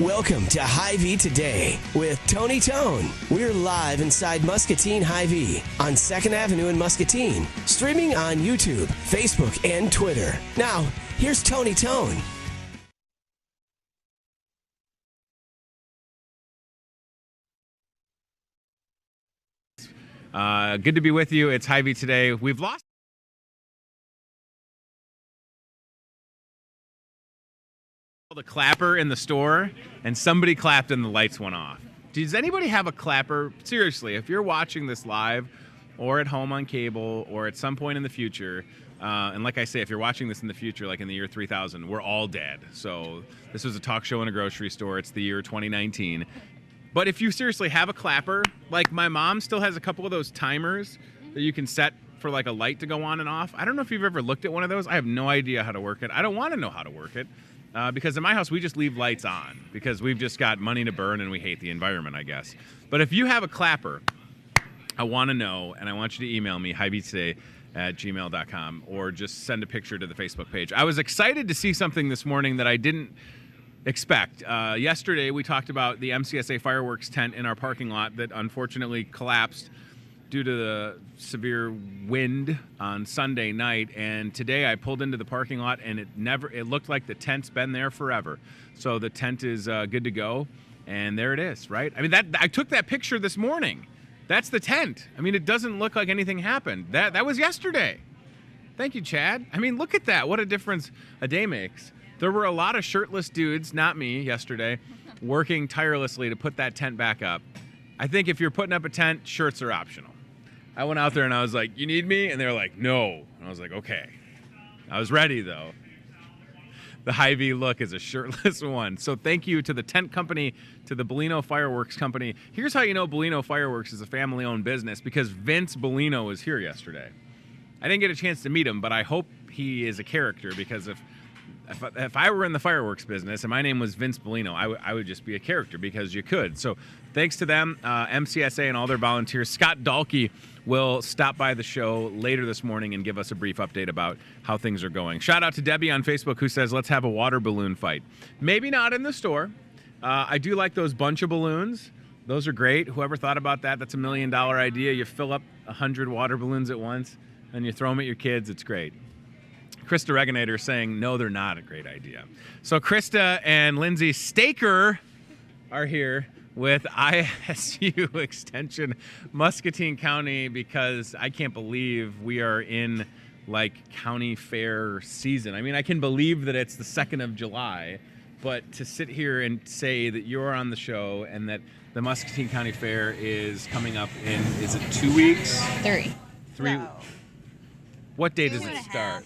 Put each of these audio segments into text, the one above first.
Welcome to Hy-Vee Today with Tony Tone. We're live inside Muscatine Hy-Vee on 2nd Avenue in Muscatine, streaming on YouTube, Facebook, and Twitter. Now, here's Tony Tone. Good to be with you. It's Hy-Vee Today. We've lost the clapper in the store, and somebody clapped and the lights went off. Does anybody have a clapper? Seriously, if you're watching this live or at home on cable or at some point in the future, and like I say, if you're watching this in the future, like in the year 3000, we're all dead. So this was a talk show in a grocery store. It's the year 2019. But if you seriously have a clapper, like my mom still has a couple of those timers that you can set for like a light to go on and off. I don't know if you've ever looked at one of those. I have no idea how to work it. I don't want to know how to work it. Because in my house, we just leave lights on because we've just got money to burn and we hate the environment, I guess. But if you have a clapper, I want to know, and I want you to email me, hyveetoday@gmail.com, or just send a picture to the Facebook page. I was excited to see something this morning that I didn't expect. Yesterday, we talked about the MCSA fireworks tent in our parking lot that unfortunately collapsed due to the severe wind on Sunday night, and today I pulled into the parking lot and it looked like the tent's been there forever. So the tent is good to go, and there it is, right? I mean, I took that picture this morning. That's the tent. I mean, it doesn't look like anything happened. That was yesterday. Thank you, Chad. I mean, look at that. What a difference a day makes. There were a lot of shirtless dudes, not me, yesterday, working tirelessly to put that tent back up. I think if you're putting up a tent, shirts are optional. I went out there and I was like, "You need me?" And they were like, "No." And I was like, "Okay." I was ready, though. The Hy-Vee look is a shirtless one. So thank you to the tent company, to the Bellino Fireworks Company. Here's how you know Bellino Fireworks is a family-owned business, because Vince Bellino was here yesterday. I didn't get a chance to meet him, but I hope he is a character, because if I were in the fireworks business and my name was Vince Bellino, I would just be a character, because you could. So thanks to them, MCSA and all their volunteers. Scott Dahlke will stop by the show later this morning and give us a brief update about how things are going. Shout out to Debbie on Facebook, who says, let's have a water balloon fight. Maybe not in the store. I do like those bunch of balloons. Those are great. Whoever thought about that, that's $1 million idea. You fill up 100 water balloons at once and you throw them at your kids. It's great. Krista Reganator saying, no, they're not a great idea. So Krista and Lindsay Staker are here with ISU Extension Muscatine County, because I can't believe we are in like county fair season. I mean, I can believe that it's the 2nd of July, but to sit here and say that you're on the show and that the Muscatine County Fair is coming up in, is it 2 weeks? Three. No. What day does it start?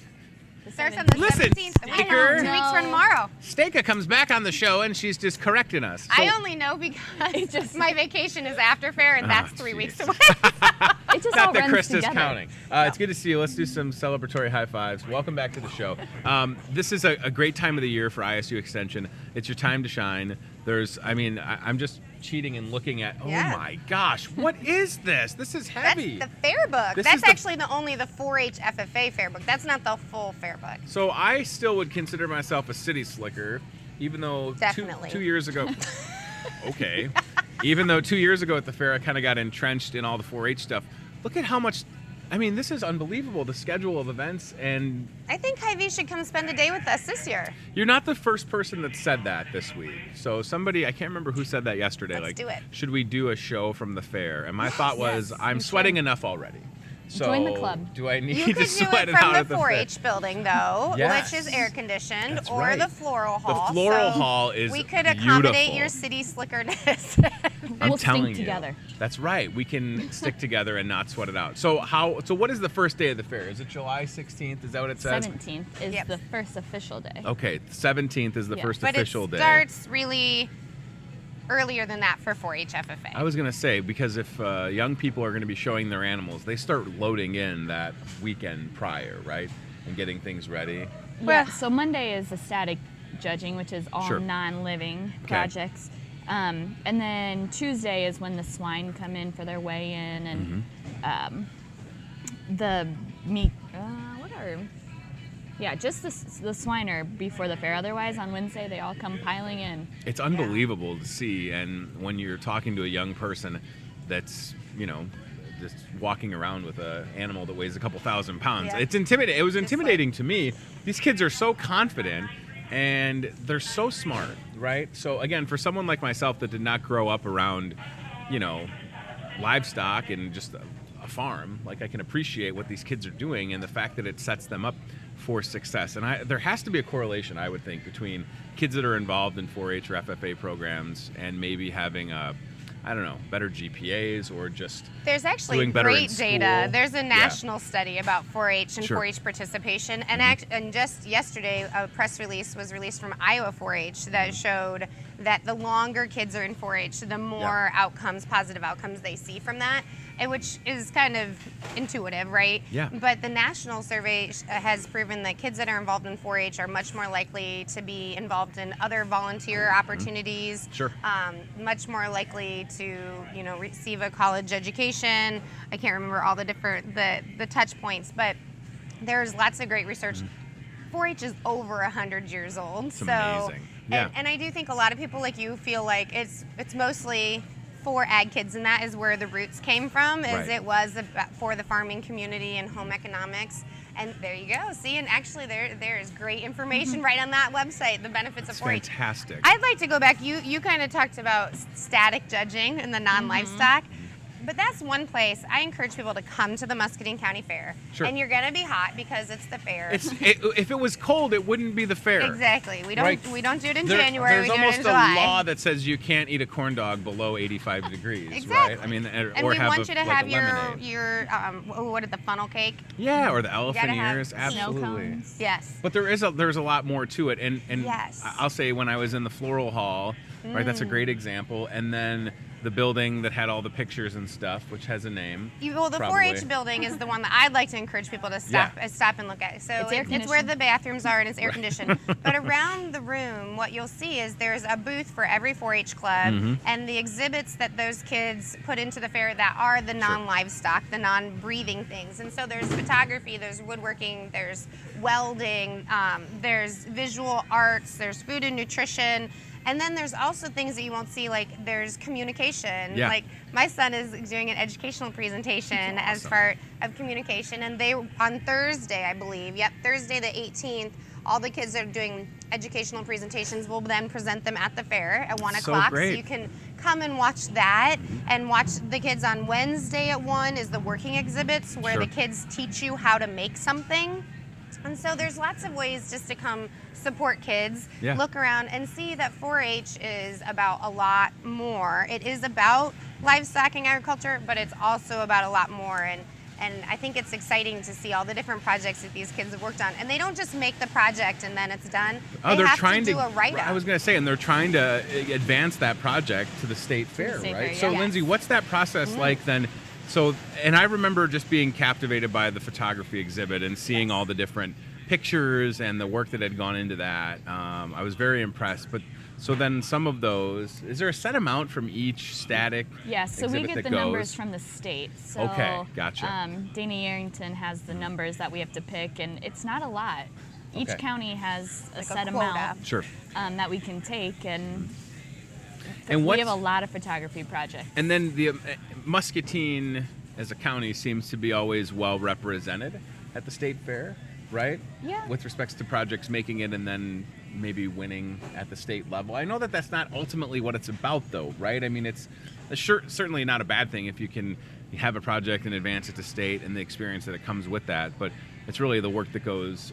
It starts on the 17th. Staker. 2 weeks from tomorrow. Staker comes back on the show and she's just correcting us. So, I only know because my vacation is after fair, and that's 3 weeks away. It just not all that runs Krista's together. counting. It's good to see you. Let's do some celebratory high fives. Welcome back to the show. This is a great time of the year for ISU Extension. It's your time to shine. I'm just cheating and looking at, my gosh, what is this? This is heavy. That's the fair book. That's actually only the 4-H FFA fair book. That's not the full fair book. So I still would consider myself a city slicker. even though Definitely. 2 years ago, okay, even though 2 years ago at the fair I kind of got entrenched in all the 4-H stuff. Look at how much. I mean, this is unbelievable, the schedule of events, and I think Hy-Vee should come spend a day with us this year. you're not the first person that said that this week. So somebody, I can't remember who said that yesterday. Let's do it. Should we do a show from the fair? And my thought was, Yes, I'm we sweating should. enough already. So Join the club. do I need You to could do sweat it it out from at the the fair? 4-H building, though, Yes. which is air conditioned, That's or right. the floral hall. The floral So hall is we could accommodate beautiful. your city slickerness. I'm We'll telling stink you. together. That's right. We can stick together and not sweat it out. So what is the first day of the fair? Is it July 16th? Is that what it says? 17th is Yep. the first official day. Okay, 17th is the Yeah. first But official it day. starts really earlier than that for 4-H FFA. I was going to say, because if young people are going to be showing their animals, they start loading in that weekend prior, right? And getting things ready. Yeah, so Monday is the static judging, which is all Sure. non-living projects. And then Tuesday is when the swine come in for their weigh-in, and the meat, just the swine are before the fair. Otherwise, on Wednesday, they all come piling in. It's unbelievable to see, and when you're talking to a young person that's, just walking around with an animal that weighs a couple thousand pounds, Yeah. it's intimidating. It was intimidating to me. These kids are so confident, and they're so smart, right? So again, for someone like myself that did not grow up around, livestock and just a farm, like, I can appreciate what these kids are doing and the fact that it sets them up for success. And there has to be a correlation, I would think, between kids that are involved in 4-H or FFA programs and maybe having better GPAs, or just There's actually doing better in great data. school. There's a Yeah. national study about 4-H and Sure. 4-H participation, and and just yesterday, a press release was released from Iowa 4-H that showed that the longer kids are in 4-H, the more positive outcomes they see from that, and which is kind of intuitive, right? Yeah. But the national survey has proven that kids that are involved in 4-H are much more likely to be involved in other volunteer opportunities. Sure. Much more likely to, receive a college education. I can't remember all the different the touch points, but there's lots of great research. 4-H is over 100 years old. It's amazing. Yeah. And I do think a lot of people like you feel like it's mostly for ag kids, and that is where the roots came from, Right. it was for the farming community and home economics. And there you go. See, and actually there is great information right on that website, the benefits of 4-H. fantastic. I'd like to go back. You kind of talked about static judging and the non-livestock. But that's one place I encourage people to come to the Muscatine County Fair. Sure. And you're going to be hot because it's the fair. If it was cold, it wouldn't be the fair. Exactly. We don't Right. we don't do it in There- January. There's We do it almost in a July. law that says you can't eat a corn dog below 85 degrees, Exactly. right? I mean, and or we have want you to like have a your lemonade. what is the funnel cake? Yeah, or the elephant gotta have ears, snow absolutely. cones. Yes. But there's a lot more to it, and Yes. I'll say when I was in the floral hall, right, that's a great example, and then the building that had all the pictures and stuff, which has a name. The probably. 4-H building is the one that I'd like to encourage people to stop and look at. So It's air it's where conditioned. the bathrooms are and it's air conditioned. But around the room, what you'll see is there's a booth for every 4-H club, and the exhibits that those kids put into the fair that are the non-livestock, the non-breathing things. And so there's photography, there's woodworking, there's welding, there's visual arts, there's food and nutrition. And then there's also things that you won't see, like there's communication. Yeah. Like my son is doing an educational presentation as part of communication, and they on Thursday, I believe. Yep, Thursday the 18th. All the kids that are doing educational presentations will then present them at the fair at 1 So o'clock. great. So you can come and watch that, and watch the kids on Wednesday at 1 is the working exhibits where Sure. the kids teach you how to make something. And so there's lots of ways just to come support kids, Yeah. look around and see that 4-H is about a lot more. It is about livestock and agriculture, but it's also about a lot more. And I think it's exciting to see all the different projects that these kids have worked on. And they don't just make the project and then it's done. Oh, They they're have trying to do a write-up. I was going to say, and they're trying to advance that project to the state fair, state right? fair, So, yeah. Lindsay, what's that process like then? So, and I remember just being captivated by the photography exhibit and seeing all the different pictures and the work that had gone into that. I was very impressed. But so then some of those, is there a set amount from each static Yeah, so we exhibit get that the goes? numbers from the state. So, Okay, gotcha. Dana Yarrington has the numbers that we have to pick, and it's not a lot. Each Okay. county has a Like a set quota. amount Sure. that we can take, and And we what's- have a lot of photography projects. And then the Muscatine as a county seems to be always well represented at the state fair, right? Yeah. With respects to projects making it and then maybe winning at the state level. I know that that's not ultimately what it's about, though, right? I mean, it's certainly not a bad thing if you can have a project and advance it to state and the experience that it comes with that. But it's really the work that goes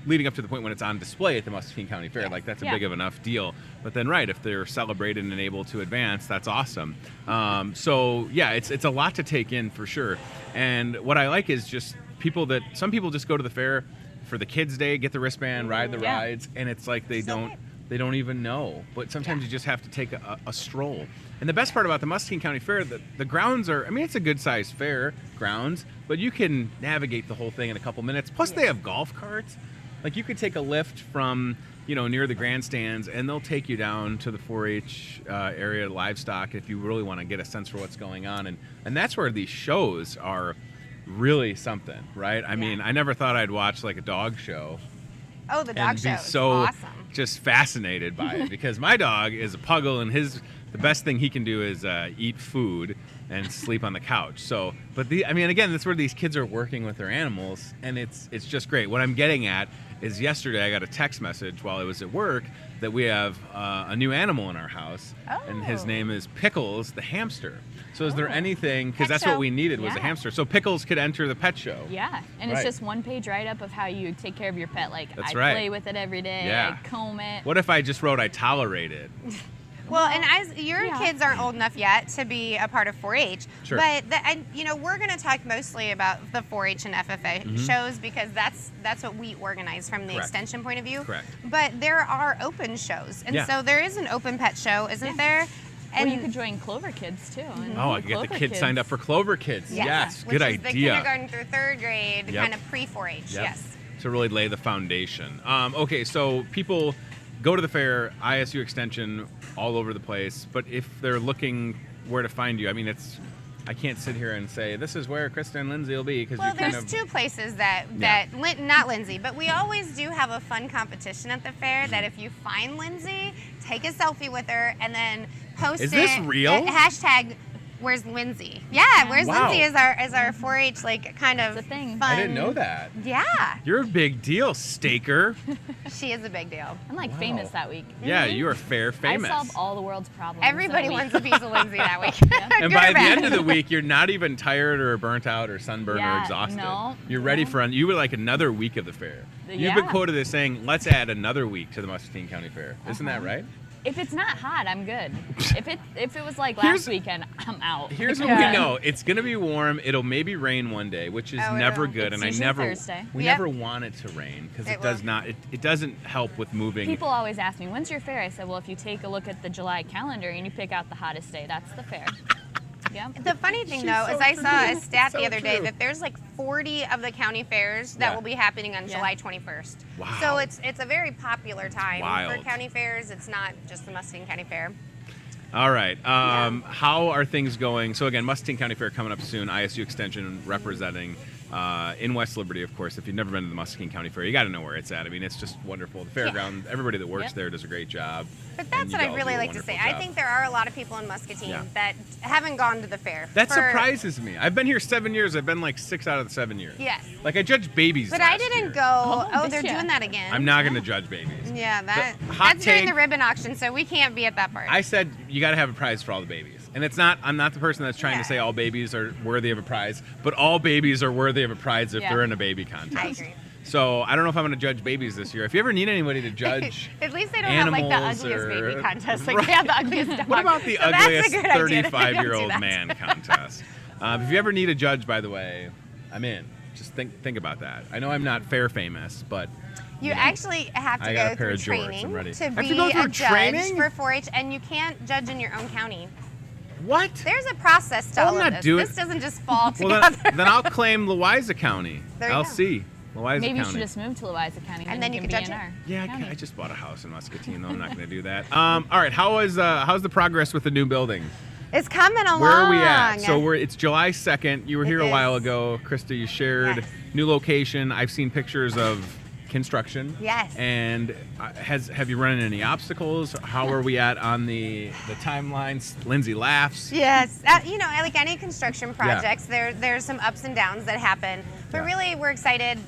leading up to the point when it's on display at the Muscatine County Fair. Like, that's a Yeah. big of enough deal. But then, right, if they're celebrated and able to advance, that's awesome. So yeah, it's a lot to take in for sure. And what I like is just some people just go to the fair for the kids' day, get the wristband, ride the Yeah. rides, and it's like they don't even know. But sometimes you just have to take a stroll. And the best part about the Muscatine County Fair, the grounds are, I mean, it's a good-sized fair grounds, but you can navigate the whole thing in a couple minutes. Plus, they have golf carts. Like, you could take a lift from, near the grandstands, and they'll take you down to the 4-H area, livestock, if you really want to get a sense for what's going on. And that's where these shows are really something, right? I mean, I never thought I'd watch, like, a dog show. Oh, the dog And show be is so awesome. just fascinated by it because my dog is a puggle and the best thing he can do is eat food and sleep on the couch. So, again, that's where these kids are working with their animals, and it's just great. What I'm getting at is yesterday I got a text message while I was at work that we have a new animal in our house, and his Oh. name is Pickles the hamster. So is there anything, because Pet that's show. what we needed was a Yeah. hamster, so Pickles could enter the pet show. Yeah, and Right. it's just one page write-up of how you take care of your pet. Like, That's I right. play with it every day, Yeah. I comb it. What if I just wrote I tolerate it? Well, and as your yeah. kids aren't old enough yet to be a part of 4-H, Sure. but we're going to talk mostly about the 4-H and FFA shows because that's what we organize from the Correct. extension point of view. Correct. But there are open shows, and Yeah. so there is an open pet show, isn't Yeah. there? Or And you could join Clover Kids too. and Oh, I could get the Clover kids signed up for Clover Kids. Yes, which good is the idea. kindergarten through third grade, Yep. kind of pre-4-H. Yep. Yes. To really lay the foundation. Okay, so people go to the fair, ISU Extension, all over the place. But if they're looking where to find you, I mean, I can't sit here and say this is where Krista and Lindsay will be because Well, you kind there's of. two places that not Lindsay, but we always do have a fun competition at the fair. That if you find Lindsay, take a selfie with her and then post Is it. this real? Hashtag Where's Lindsay? Yeah, Where's Wow. Lindsay is our 4-H like kind of It's a thing. fun. I didn't know that. Yeah, You're a big deal, Staker. she is a big deal. I'm like Wow. famous that week. Yeah, you are fair famous. I solve all the world's problems. Everybody that wants week. a piece of Lindsay that week. And Good by or the bad. end of the week, you're not even tired or burnt out or sunburned or Yeah, exhausted. no, You're ready no. for you were like another week of the fair. You've Yeah. been quoted as saying, "Let's add another week to the Muscatine County Fair." Isn't that right? If it's not hot, I'm good. if it was like Here's- last weekend, I'm out. Here's what Yeah. we know: it's going to be warm. It'll maybe rain one day, which is Oh, it never will. good. It's and I usually never, Thursday. we Yep. never want it to rain because It it does will. not. It doesn't help with moving. People always ask me, when's your fair? I said, well, if you take a look at the July calendar and you pick out the hottest day, that's the fair. Yep. The funny thing, She's though, so is I saw a true. stat So the other day true. that there's like 40 of the county fairs that Yeah. will be happening on Yeah. July 21st. Wow. So it's a very popular time Wild. for county fairs. It's not just the Muscatine County Fair. All right. How are things going? So again, Muscatine County Fair coming up soon. ISU Extension representing in West Liberty, of course. If you've never been to the Muscatine County Fair, you got to know where it's at. I mean, it's just wonderful. The fairground, everybody that works Yep. there does a great job. But and that's you what I all really do a like to say. wonderful I job. think there are a lot of people in Muscatine Yeah. that haven't gone to the fair. That for- surprises me. I've been here 7 years. I've been like 6 out of the 7 years. Yes. Like I judged babies. But I last didn't year. go. Oh, Oh, did they're ya? doing that again. I'm not going to judge babies. Yeah, The hot that's during take- the ribbon auction, so we can't be at that part. I said you got to have a prize for all the babies. And it's not, I'm not the person that's trying Yeah. to say all babies are worthy of a prize, but all babies are worthy of a prize if Yeah. they're in a baby contest. I agree. So I don't know if I'm going to judge babies this year. If you ever need anybody to judge, At least they don't have like the animals ugliest or- baby contest. Like Right. they have the ugliest dog. what about the So that's a ugliest good idea that they don't do 35-year-old that. man contest? If you ever need a judge, by the way, I'm in. Just think about that. I know I'm not fair famous, but You actually have I to got a go pair through of jorts. I'm training ready. to I have to be go through a judge training? for 4-H, and you can't judge in your own county. what? There's a process to Well, all I'm of not this. doing- This doesn't just fall Well, together. then I'll claim Louisa County. There you LC. Louisa Maybe you County. should just move to Louisa County And then you can could be judge in it. our Yeah, county. I just bought a house in Muscatine, though. I'm not going to do that. All right, how's the progress with the new building? It's coming along. Where are we at? So it's July 2nd. You were It here a while is. ago, Krista. You shared Yes. new location. I've seen pictures of construction. Yes. And have you run into any obstacles? How are we at on the timelines? Lindsay laughs. Yes. Like any construction projects, there's some ups and downs that happen. But really, we're excited.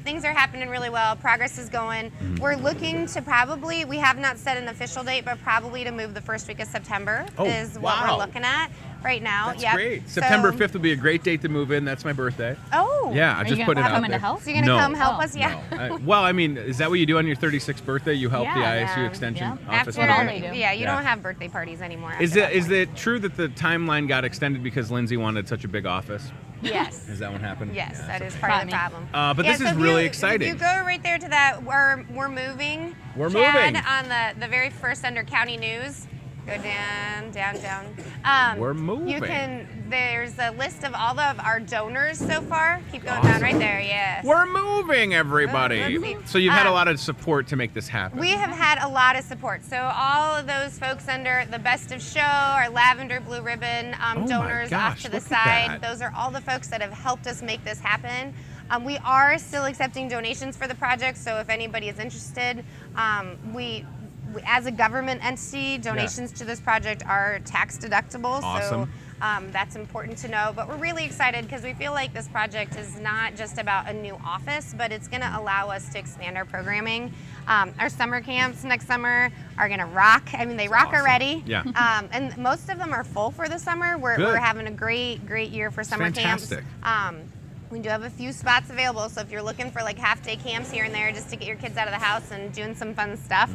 Things are happening really well. Progress is going. We're looking to we have not set an official date, but probably to move the first week of September is what we're looking at right now. That's great. September 5th will be a great date to move in. That's my birthday. Oh. Yeah, I just put it out there. To help? So you're going to come help us? Yeah. No. Well, I mean, is that what you do on your 36th birthday? You help the ISU Extension office? You don't have birthday parties anymore. Is it true that the timeline got extended because Lindsay wanted such a big office? Yes. Is that what happened? Yes, that is part of the problem. But this is really exciting. If you go right there to that, we're moving. We're Chad, moving. On the very first under county news. Go down. We're moving. There's a list of all of our donors so far. Keep going down right there, yes. We're moving, everybody. So you've had a lot of support to make this happen. We have had a lot of support. So all of those folks under the Best of Show, our Lavender Blue Ribbon donors off to the side, those are all the folks that have helped us make this happen. We are still accepting donations for the project, so if anybody is interested, we as a government entity, donations to this project are tax deductible. Awesome. So that's important to know. But we're really excited because we feel like this project is not just about a new office, but it's going to allow us to expand our programming. Our summer camps next summer are going to rock. I mean, they rock already. Yeah. And most of them are full for the summer. We're having a great year for summer camps. We do have a few spots available, so if you're looking for like half-day camps here and there just to get your kids out of the house and doing some fun stuff,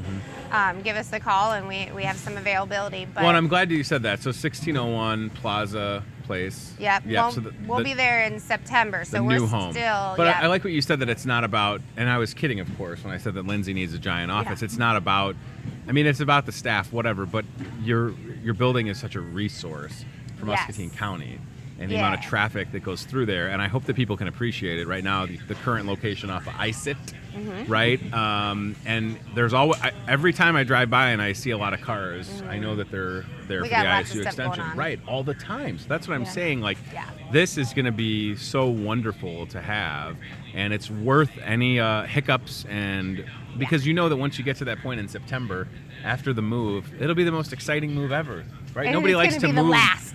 give us a call and we have some availability. But well, and I'm glad that you said that. So 1601 Plaza Place. Yep. We'll be there in September, so we're home. still. But I like what you said, that it's not about, and I was kidding, of course, when I said that Lindsay needs a giant office. It's not about, I mean, it's about the staff, whatever, but your building is such a resource for Muscatine County. And the amount of traffic that goes through there, and I hope that people can appreciate it. Right now, the current location off of ISIT, right? And there's always, every time I drive by and I see a lot of cars, I know that they're there for the ISU extension, right? All the time. So that's what I'm saying. Like, this is going to be so wonderful to have, and it's worth any hiccups, and because you know that once you get to that point in September, after the move, it'll be the most exciting move ever. Right? And nobody likes to move. The last.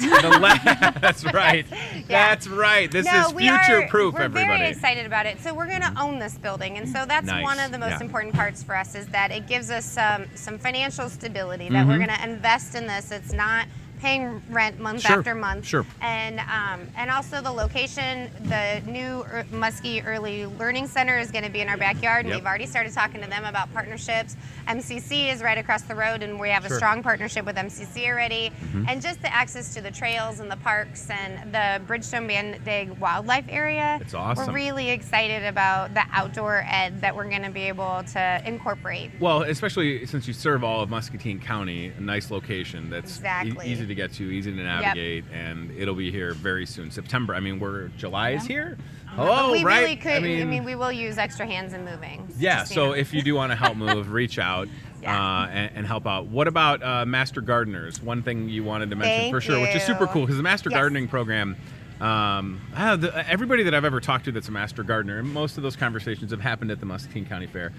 That's right. That's right. This is future-proof, everybody. We're very excited about it. So we're going to own this building, and so that's one of the most important parts for us, is that it gives us some financial stability, that we're going to invest in this. It's not paying rent month after month. Sure. And also the location, the new Muskie Early Learning Center is going to be in our backyard, and we've already started talking to them about partnerships. MCC is right across the road, and we have a strong partnership with MCC already. And just the access to the trails and the parks and the Bridgestone Bandig Wildlife Area. It's awesome. We're really excited about the outdoor ed that we're going to be able to incorporate. Well, especially since you serve all of Muscatine County, a nice location that's easy to get to, easy to navigate, and it'll be here very soon. September, I mean, July is here. Hello, we right? Really could, I mean, we will use extra hands in moving. Yeah, so if you do want to help move, reach out and help out. What about Master Gardeners? One thing you wanted to mention for sure, which is super cool, because the Master Gardening program, everybody that I've ever talked to that's a Master Gardener, and most of those conversations have happened at the Muscatine County Fair.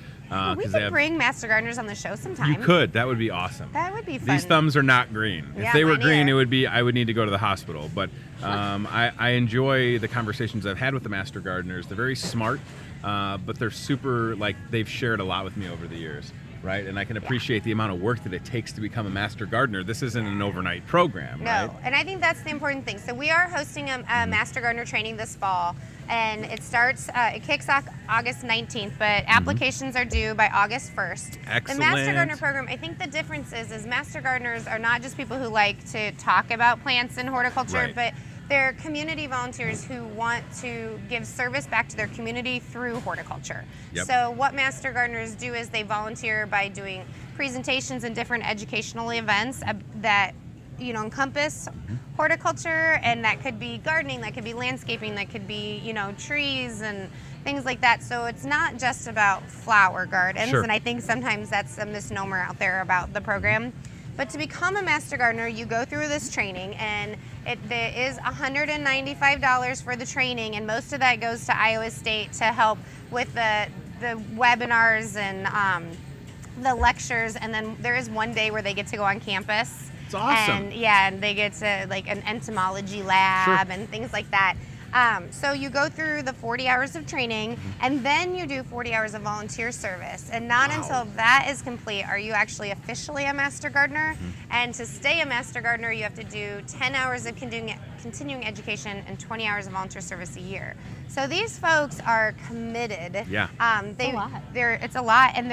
We could bring Master Gardeners on the show sometime. You could. That would be awesome. That would be fun. These thumbs are not green. If they were green, I would need to go to the hospital. But I enjoy the conversations I've had with the Master Gardeners. They're very smart, but they're super, they've shared a lot with me over the years. Right, and I can appreciate the amount of work that it takes to become a Master Gardener. This isn't an overnight program, right? No, and I think that's the important thing. So we are hosting a Master Gardener training this fall, and it starts, it kicks off August 19th, but applications are due by August 1st. Excellent. The Master Gardener program, I think the difference is Master Gardeners are not just people who like to talk about plants and horticulture, but they're community volunteers who want to give service back to their community through horticulture. So what Master Gardeners do is they volunteer by doing presentations and different educational events that encompass horticulture, and that could be gardening, that could be landscaping, that could be trees and things like that. So it's not just about flower gardens, and I think sometimes that's a misnomer out there about the program. But to become a Master Gardener, you go through this training, and it is $195 for the training, and most of that goes to Iowa State to help with the the webinars and the lectures, and then there is one day where they get to go on campus. It's awesome. And yeah, and they get to like an entomology lab and things like that. So you go through the 40 hours of training, and then you do 40 hours of volunteer service. And not until that is complete are you actually officially a Master Gardener. And to stay a Master Gardener, you have to do 10 hours of continuing education and 20 hours of volunteer service a year. So these folks are committed. Yeah. It's a lot, and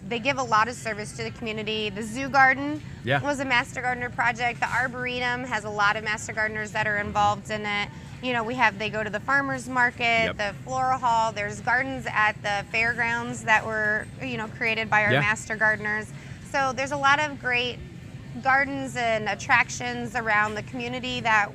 they give a lot of service to the community. The Zoo Garden was a Master Gardener project. The Arboretum has a lot of Master Gardeners that are involved in it. You know, they go to the farmers market, the floral hall. There's gardens at the fairgrounds that were, created by our Master Gardeners. So there's a lot of great gardens and attractions around the community that,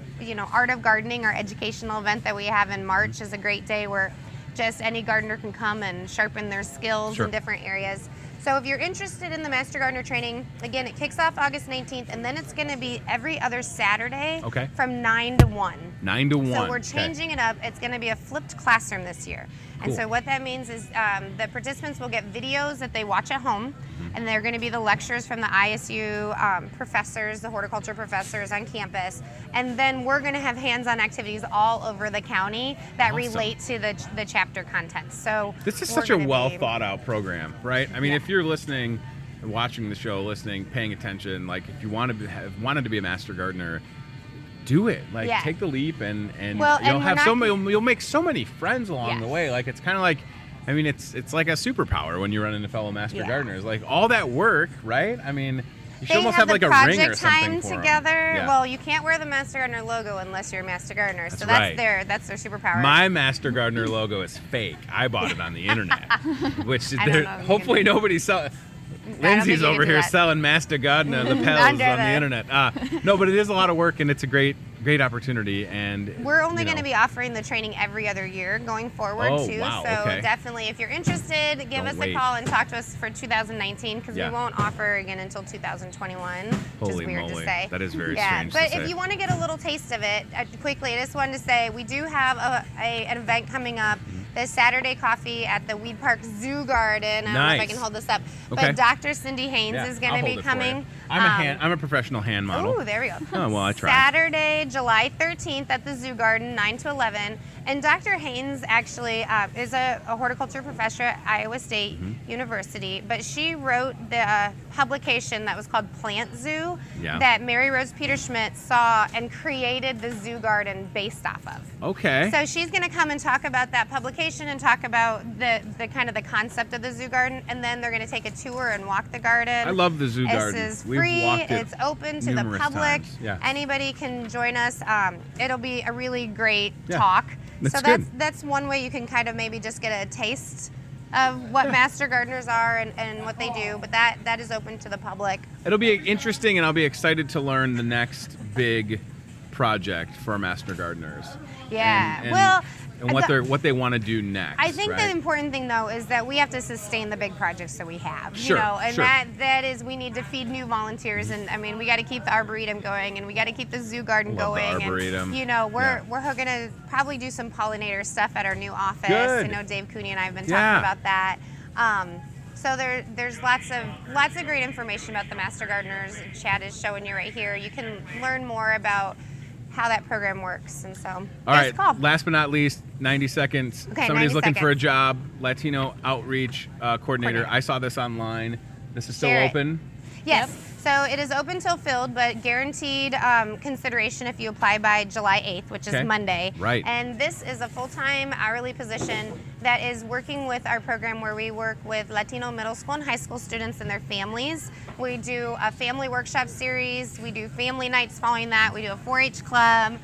Art of Gardening, our educational event that we have in March, is a great day where just any gardener can come and sharpen their skills in different areas. So if you're interested in the Master Gardener training, again, it kicks off August 19th, and then it's going to be every other Saturday from 9 to 1. 9 to 1. So we're changing it up. It's going to be a flipped classroom this year. And so what that means is the participants will get videos that they watch at home, and they're going to be the lectures from the ISU professors, the horticulture professors on campus. And then we're going to have hands-on activities all over the county that relate to the chapter content. So this is such a well thought out program, right? I mean, if you're listening and watching the show, paying attention, like if you wanted to be a Master Gardener, do it. Take the leap, and you'll make so many friends along the way. Like, it's kind of like, I mean, it's like a superpower when you run into fellow Master Gardeners. Like, all that work, right? I mean, you should almost have like a ring or something for together. Yeah. Well, you can't wear the Master Gardener logo unless you're a Master Gardener. So that's their superpower. My Master Gardener logo is fake. I bought it on the internet, which hopefully nobody saw. Lindsay's over here selling Master Gardener, the pels on the internet. No, but it is a lot of work, and it's a great opportunity. And we're only going to be offering the training every other year going forward too. Wow, so definitely, if you're interested, give us a call and talk to us for 2019, because we won't offer again until 2021. Which is weird to say. That is very strange. But if you want to get a little taste of it, quickly, I just wanted to say we do have an event coming up. This Saturday coffee at the Weed Park Zoo Garden. I don't know if I can hold this up, but Dr. Cindy Haynes is going to be coming. I'm a professional hand model. Oh, there we go. Oh, well, I tried. Saturday, July 13th at the Zoo Garden, 9 to 11. And Dr. Haynes actually is a horticulture professor at Iowa State University, but she wrote the publication that was called Plant Zoo that Mary Rose Peter Schmidt saw and created the Zoo Garden based off of. Okay. So she's going to come and talk about that publication and talk about the kind of the concept of the Zoo Garden, and then they're going to take a tour and walk the garden. I love the Zoo Garden. This is free. It's open to the public. Yeah. Anybody can join us. It'll be a really great talk. That's one way you can kind of maybe just get a taste of what Master Gardeners are and what they do, but that is open to the public. It'll be interesting, and I'll be excited to learn the next big project for Master Gardeners. Yeah. And what they want to do next. I think the important thing, though, is that we have to sustain the big projects that we have. And that is, we need to feed new volunteers, and I mean, we got to keep the Arboretum going, and we got to keep the Zoo Garden going. The Arboretum. And we're going to probably do some pollinator stuff at our new office. I know Dave Cooney and I have been talking about that. So there's lots of great information about the Master Gardeners. Chad is showing you right here. You can learn more about how that program works, and so all right. Last but not least, 90 seconds. Okay, somebody's looking for a job. Latino outreach coordinator. I saw this online. This is still open. Yes. Yep. So it is open till filled, but guaranteed consideration if you apply by July 8th, which is Monday. Right. And this is a full-time hourly position that is working with our program where we work with Latino middle school and high school students and their families. We do a family workshop series. We do family nights following that. We do a 4-H club.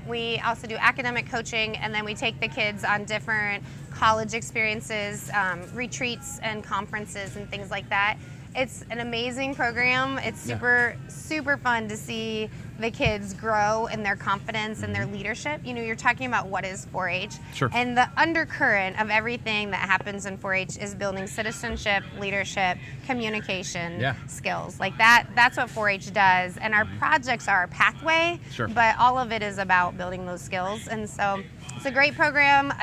We also do academic coaching, and then we take the kids on different college experiences, retreats and conferences and things like that. It's an amazing program. It's super fun to see the kids grow in their confidence and their leadership. You're talking about what is 4-H. Sure. And the undercurrent of everything that happens in 4-H is building citizenship, leadership, communication skills. Like that's what 4-H does. And our projects are a pathway, but all of it is about building those skills. And so It's a great program.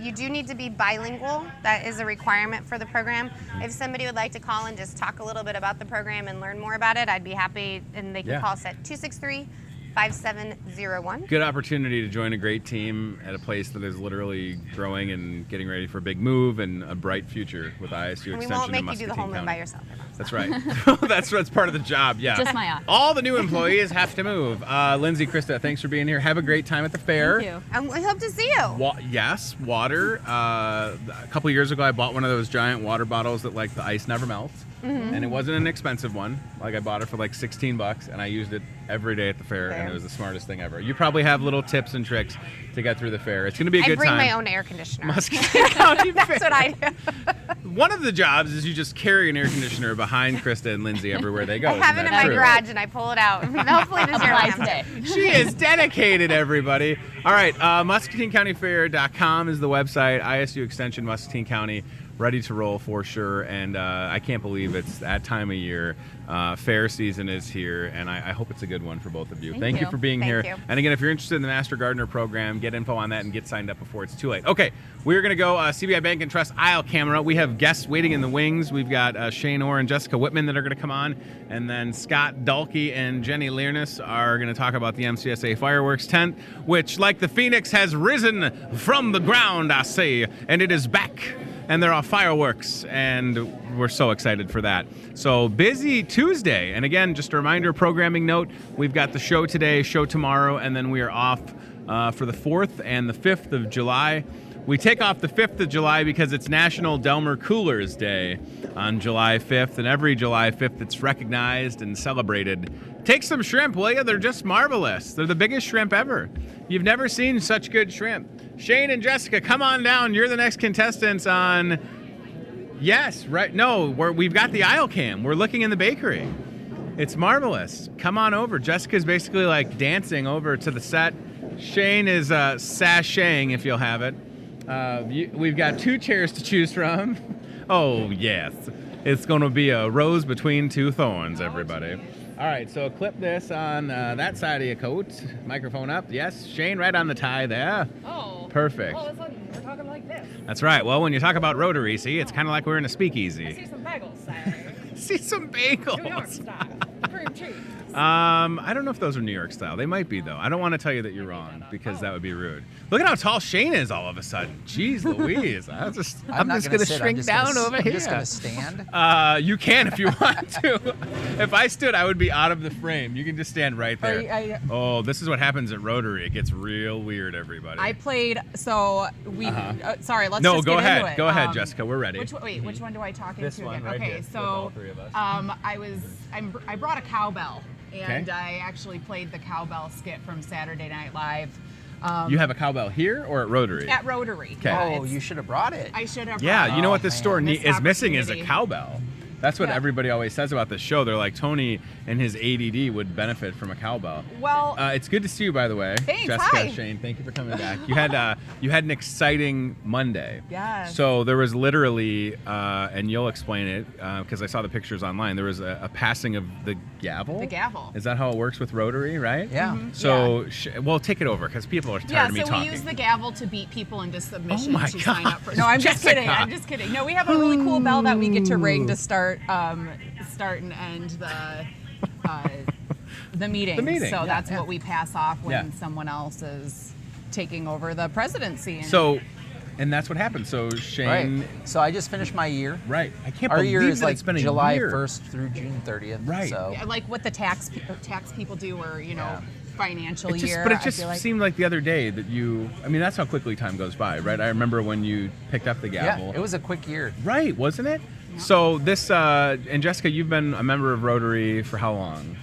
You do need to be bilingual. That is a requirement for the program. If somebody would like to call and just talk a little bit about the program and learn more about it, I'd be happy, and they can call us at 263-5701. Good opportunity to join a great team at a place that is literally growing and getting ready for a big move and a bright future with ISU And we Extension won't in make you do the Muscatine whole move County. by yourself. That's right. That's part of the job, yeah. Just my office. All the new employees have to move. Lindsay, Krista, thanks for being here. Have a great time at the fair. Thank you. And we hope to see you. Yes, water. A couple of years ago, I bought one of those giant water bottles that like the ice never melts. And it wasn't an expensive one. Like I bought it for like $16 and I used it every day at the fair and it was the smartest thing ever. You probably have little tips and tricks to get through the fair. It's going to be a good time. I bring my own air conditioner. Muscatine County Fair. That's what I do. One of the jobs is you just carry an air conditioner behind Krista and Lindsay everywhere they go. I have it in my garage and I pull it out. Hopefully this year Applies will today. She is dedicated, everybody. All right, MuscatineCountyFair.com is the website. ISU Extension, Muscatine County, ready to roll for sure. And I can't believe it's that time of year. Fair season is here, and I hope it's a good one for both of you. Thank you for being here. you. And again, if you're interested in the Master Gardener program, get info on that and get signed up before it's too late. Okay, we're going to go CBI Bank and Trust aisle camera. We have guests waiting in the wings. We've got Shane Orr and Jessica Whitman that are going to come on, and then Scott Dalkey and Jenny Learness are going to talk about the MCSA fireworks tent, which, like the phoenix, has risen from the ground, I say, and it is back. And there are fireworks, and we're so excited for that. So busy Tuesday. And again, just a reminder, programming note, we've got the show today, show tomorrow, and then we are off for the 4th and the 5th of July. We take off the 5th of July because it's National Delmer Coolers Day on July 5th, and every July 5th it's recognized and celebrated. Take some shrimp, will you? They're just marvelous. They're the biggest shrimp ever. You've never seen such good shrimp. Shane and Jessica, come on down. You're the next contestants on... Yes, right. No, we've got the aisle cam. We're looking in the bakery. It's marvelous. Come on over. Jessica's basically like dancing over to the set. Shane is sashaying, if you'll have it. We've got 2 chairs to choose from. Oh, yes. It's going to be a rose between 2 thorns, everybody. All right, so clip this on that side of your coat. Microphone up. Yes, Shane, right on the tie there. Oh. Perfect. All of a sudden, we're talking like this. That's right. Well, when you talk about Rotary, see, it's kind of like we're in a speakeasy. I see some bagels, Saturday. See some bagels. New York style. Cream cheese. I don't know if those are New York style. They might be, though. I don't want to tell you that you're wrong because that would be rude. Look at how tall Shane is all of a sudden. Jeez Louise. I'm just going to shrink down over here. I'm just going to stand. You can if you want to. If I stood, I would be out of the frame. You can just stand right there. Oh, this is what happens at Rotary. It gets real weird, everybody. I played, so we, sorry, let's no, just go get ahead. into it. Go ahead, Jessica. We're ready. Which one do I talk This into one again? right Okay, here, with so all 3 of us. I brought a cowbell, and Okay. I actually played the cowbell skit from Saturday Night Live. You have a cowbell here or at Rotary? At Rotary. Okay. Yeah, Oh, it's- you should have brought it. I should have. Yeah, brought you know it. what this store Missed is missing is a opportunity. cowbell. That's what Yeah. everybody always says about this show. They're like, Tony and his ADD would benefit from a cowbell. Well, It's good to see you, by the way. Thanks, Jessica, hi. Shane, thank you for coming back. You had an exciting Monday. Yes. So there was literally, and you'll explain it because I saw the pictures online. There was a passing of the gavel. The gavel. Is that how it works with Rotary, right? Yeah. So, well, take it over because people are tired of me so talking. we use the gavel to beat people into submission Oh my to sign up for. gosh, No, I'm just Jessica. kidding. I'm just kidding. No, we have a really cool bell that we get to ring to start and end the meeting. The meeting, So yeah, that's what we pass off when Yeah. someone else is taking over the presidency. And So, and that's what happened. So Shane, Right. So I just finished my year. right? I can't Our believe year is that like it's been a July year. 1st through June 30th. Right. So Yeah, like what the tax people do, or financial It just, year. but it I just feel like. seemed like the other day that I mean, that's how quickly time goes by, right? I remember when you picked up the gavel. yeah, it was a quick year. Right, wasn't it? So this, and Jessica, you've been a member of Rotary for how long?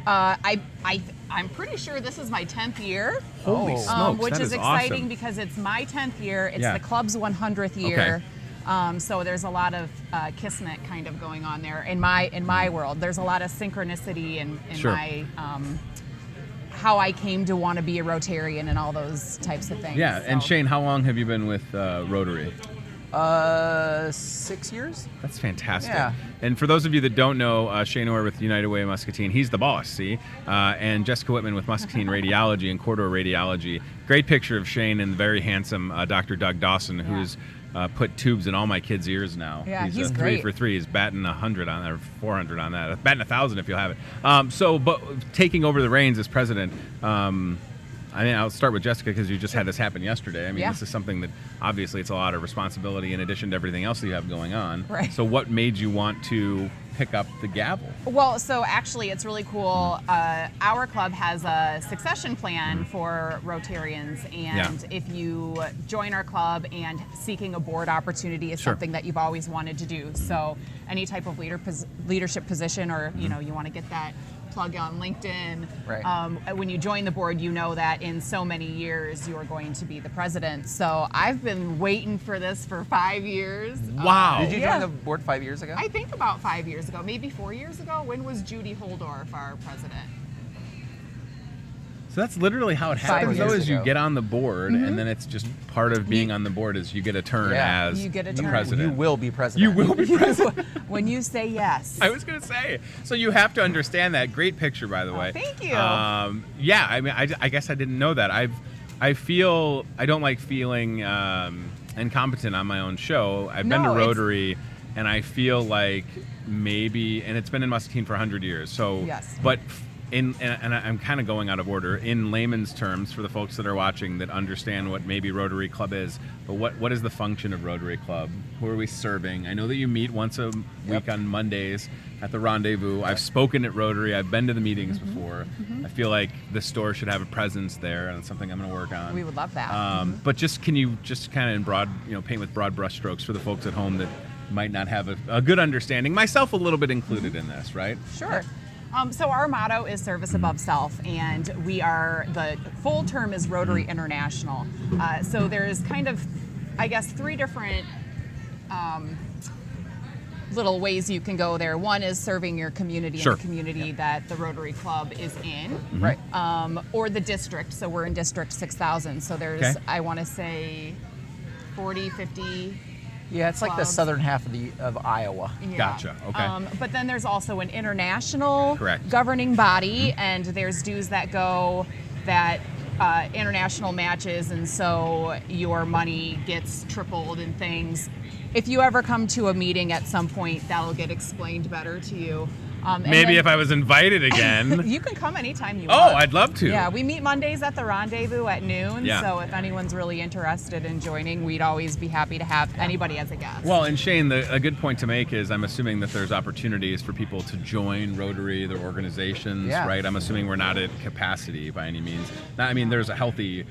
I'm pretty sure this is my 10th year. Holy Oh. smokes, Which that is awesome. exciting because it's my 10th year. It's Yeah. the club's 100th year. So there's a lot of kismet kind of going on there in my world. There's a lot of synchronicity in Sure. my how I came to want to be a Rotarian and all those types of things. Yeah, and So, Shane, how long have you been with Rotary? 6 years. That's fantastic. Yeah. And for those of you that don't know, Shane Orr with United Way Muscatine, he's the boss, see? And Jessica Whitman with Muscatine Radiology and Corridor Radiology. Great picture of Shane and the very handsome Dr. Doug Dawson, who's put tubes in all my kids' ears now. Yeah, he's 3 great. for 3. He's batting 100 on that, or 400 on that. Batting 1,000 if you'll have it. But taking over the reins as president, I mean, I'll start with Jessica because you just had this happen yesterday. I mean, this is something that obviously it's a lot of responsibility in addition to everything else that you have going on. Right. So what made you want to pick up the gavel? Well, so actually it's really cool. Our club has a succession plan for Rotarians, and if you join our club and seeking a board opportunity is something that you've always wanted to do. So any type of leadership position, or you know, you want to get that plug on LinkedIn. Right. When you join the board, you know that in so many years you are going to be the president. So I've been waiting for this for 5 years. Wow. Did you join the board 5 years ago? I think about 5 years ago, maybe 4 years ago. When was Judy Holdorf our president? So that's literally how it happens, though, years is you ago. get on the board, and then it's just part of being on the board is you get a turn as You get a the turn. president. You will be president. You will be president. When you say yes. I was going to say. So you have to understand that. Great picture, by the way. Thank you. Yeah, I mean, I guess I didn't know that. I don't like feeling incompetent on my own show. I've been to Rotary, and I feel like maybe, and it's been in Muscatine for 100 years. So, but and I'm kind of going out of order. In layman's terms, for the folks that are watching that understand what maybe Rotary Club is, but what is the function of Rotary Club? Who are we serving? I know that you meet once a week on Mondays at the Rendezvous. I've spoken at Rotary. I've been to the meetings before. I feel like the store should have a presence there, and it's something I'm going to work on. We would love that. But can you just kind of in broad, paint with broad brushstrokes for the folks at home that might not have a good understanding, myself a little bit included in this, right? Sure. So our motto is service above self, and the full term is Rotary International. So there's kind of, I guess, 3 different little ways you can go there. One is serving your community and the community that the Rotary Club is in, right? Or the district. So we're in District 6000. So there's, I want to say, 40, 50. Yeah, it's like the southern half of Iowa. Yeah. Gotcha. Okay. But then there's also an international governing body, and there's dues that go that international matches, and so your money gets tripled and things. If you ever come to a meeting at some point, that'll get explained better to you. Maybe if I was invited again. You can come anytime you want. want. Oh, I'd love to. Yeah, we meet Mondays at the Rendezvous at noon. Yeah. So if anyone's really interested in joining, we'd always be happy to have anybody as a guest. Well, and Shane, a good point to make is I'm assuming that there's opportunities for people to join Rotary, their organizations, right? I'm assuming we're not at capacity by any means. I mean, there's a healthy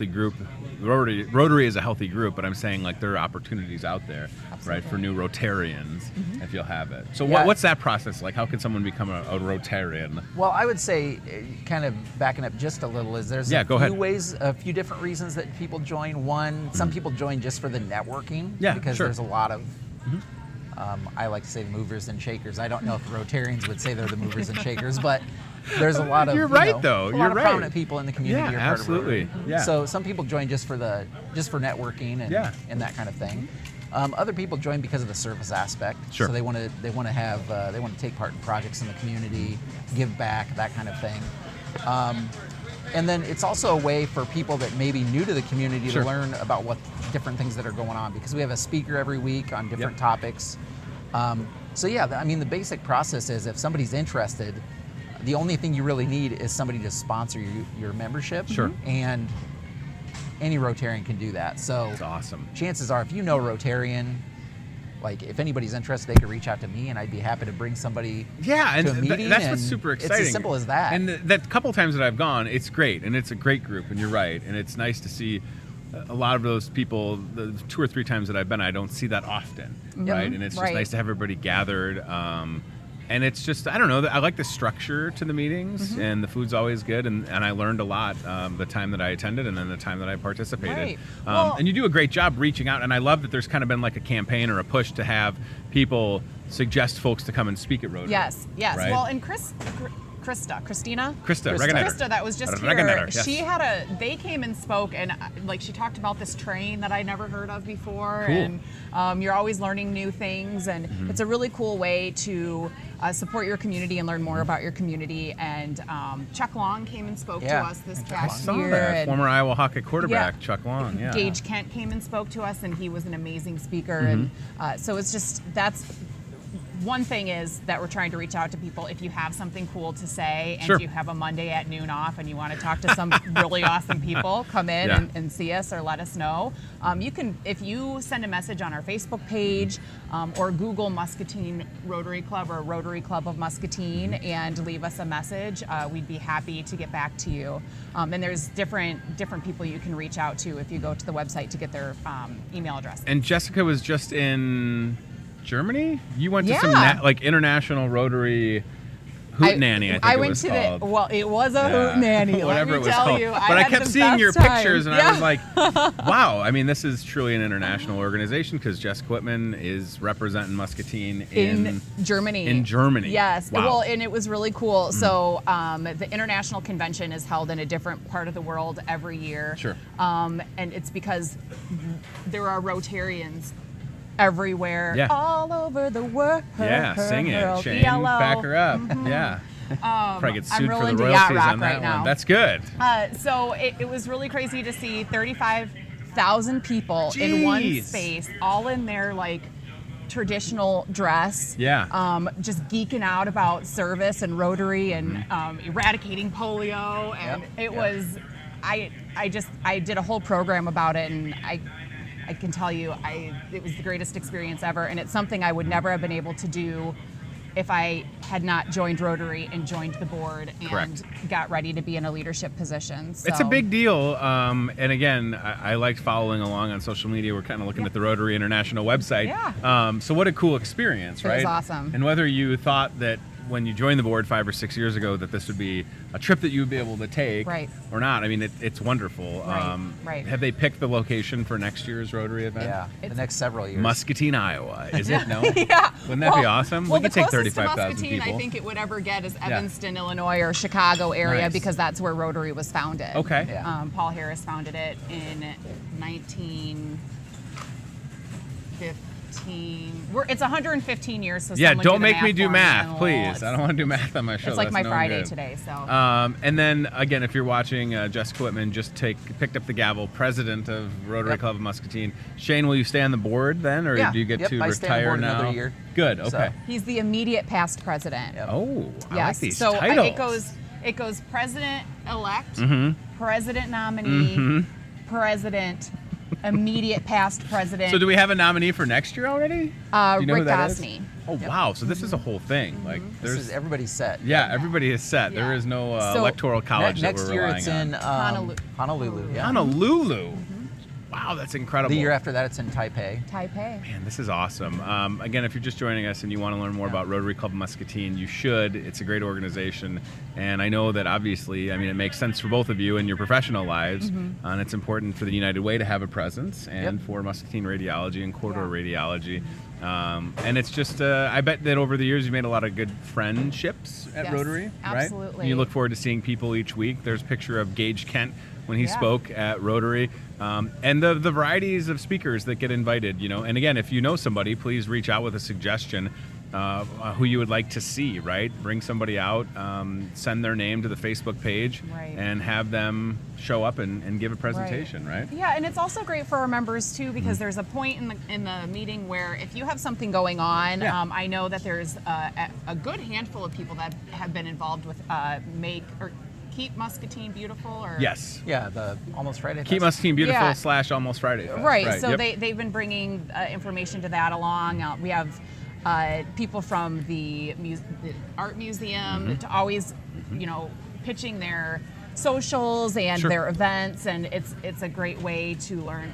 group. Rotary is a healthy group, but I'm saying like there are opportunities out there, right, for new Rotarians, if you'll have it. So what's that process like? How can someone become a Rotarian? Well, I would say, kind of backing up just a little, is there's a few different reasons that people join. One, some people join just for the networking, because there's a lot of, I like to say the movers and shakers. I don't know if Rotarians would say they're the movers and shakers, but there's a lot of prominent people in the community. Yeah, absolutely. Yeah. So some people join just for networking and that kind of thing. Other people join because of the service aspect. Sure. So they want to take part in projects in the community, give back, that kind of thing. And then it's also a way for people that may be new to the community to learn about what different things that are going on, because we have a speaker every week on different topics. So yeah, I mean, the basic process is if somebody's interested, the only thing you really need is somebody to sponsor your membership. Sure. And any Rotarian can do that. So that's awesome. Chances are, if you know Rotarian, like if anybody's interested, they could reach out to me, and I'd be happy to bring somebody to a meeting. That's what's super exciting. It's as simple as that. And that couple times that I've gone, it's great, and it's a great group, and you're right, and it's nice to see a lot of those people. The 2 or 3 times that I've been, I don't see that often, right? And it's just nice to have everybody gathered. And it's just, I don't know, I like the structure to the meetings, and the food's always good, and I learned a lot the time that I attended and then the time that I participated. Right. And you do a great job reaching out, and I love that there's kind of been like a campaign or a push to have people suggest folks to come and speak at Rotary. Yes. Right? Well, and Chris Christina, Regenator. that was just Regenator, here. yes. She had they came and spoke, and like she talked about this train that I never heard of before, Cool. and you're always learning new things, and it's a really cool way to support your community and learn more about your community. And Chuck Long came and spoke to us this I past saw year. that. and Former Iowa Hawkeye quarterback, Yeah. Chuck Long. Yeah. Gage Kent came and spoke to us, and he was an amazing speaker. And so it's just, that's one thing is that we're trying to reach out to people. If you have something cool to say and Sure. you have a Monday at noon off and you want to talk to some really awesome people, come in Yeah. and see us or let us know. You can, if you send a message on our Facebook page or Google Muscatine Rotary Club or Rotary Club of Muscatine and leave us a message, we'd be happy to get back to you. And there's different people you can reach out to if you go to the website to get their email address. And Jessica was just in Germany? You went to some Yeah. international Rotary hootenanny, I think I it went was to called. it was a hootenanny. Whatever let it me was tell called. you. But I had kept the seeing your best time. pictures, and Yeah. I was like, wow. I mean, this is truly an international organization because Jess Quitman is representing Muscatine in Germany. In Germany. Yes. Wow. Well, and it was really cool. So the international convention is held in a different part of the world every year. Sure. And it's because there are Rotarians everywhere, Yeah. all over the world. Yeah, sing it. Shane, ELO. back her up. Yeah. Probably get I'm sued real for the into royalties yacht rock on that right now. one. That's good. So it was really crazy to see 35,000 people in one Jeez. space, all in their traditional dress. Yeah. Just geeking out about service and Rotary and eradicating polio, and it was. I did a whole program about it, and I can tell you, it was the greatest experience ever, and it's something I would never have been able to do if I had not joined Rotary and joined the board and Correct. got ready to be in a leadership position. So. It's a big deal. And again, I liked following along on social media. We're kind of looking at the Rotary International website. Yeah. So what a cool experience, It right? was awesome. And whether you thought that when you joined the board 5 or 6 years ago that this would be a trip that you would be able to take Right. or not, I mean, it's wonderful. Right. Have they picked the location for next year's Rotary event? Yeah, the next several years. Muscatine, Iowa. Is it? No? Yeah. Wouldn't that be awesome? Well, We could the take closest to 35,000 Muscatine people. I think it would ever get is Evanston, Illinois, or Chicago area Nice. because that's where Rotary was founded. Okay. Yeah. Paul Harris founded it in 1915. It's 115 years. So Yeah, someone don't do the make me math do for math, and please. I don't want to do math on my show. It's like That's my no Friday good. today. So. And then again, if you're watching, Jess Quitman just picked up the gavel, president of Rotary Club of Muscatine. Shane, will you stay on the board then, or Yeah. do you get Yep, to I stay on retire board now? another year. Good. Okay. So- He's the immediate past president. Yep. Oh, I Yes. like these so titles. it goes president elect, Mm-hmm. president nominee, president, immediate past president. So do we have a nominee for next year already? Do you know who Rick that is? Gosney. Oh wow! So this is a whole thing. Like This there's is everybody's set. yeah, everybody is set. Yeah. There is no So, electoral college that Next we're year relying it's in on. Honolulu. Yeah. Honolulu. Wow, that's incredible. The year after that, it's in Taipei. Taipei. Man, this is awesome. Again, if you're just joining us and you want to learn more about Rotary Club Muscatine, you should. It's a great organization. And I know that obviously, I mean, it makes sense for both of you in your professional lives. And it's important for the United Way to have a presence and for Muscatine Radiology and Corridor Radiology. And it's just, I bet that over the years you've made a lot of good friendships at Yes, Rotary, right? absolutely. And you look forward to seeing people each week. There's a picture of Gage Kent when he spoke at Rotary. And the varieties of speakers that get invited, you know. And again, if you know somebody, please reach out with a suggestion who you would like to see, right? Bring somebody out, send their name to the Facebook page, and have them show up and give a presentation, right? Yeah, and it's also great for our members too because there's a point in the meeting where if you have something going on, I know that there's a good handful of people that have been involved with Keep Muscatine Beautiful, or Yes. Yeah, the Almost Friday. Keep Muscatine Beautiful / Almost Friday Fest. Right. So Yep. they've been bringing information to that along. We have people from the art museum to always, you know, pitching their socials and their events, and it's a great way to learn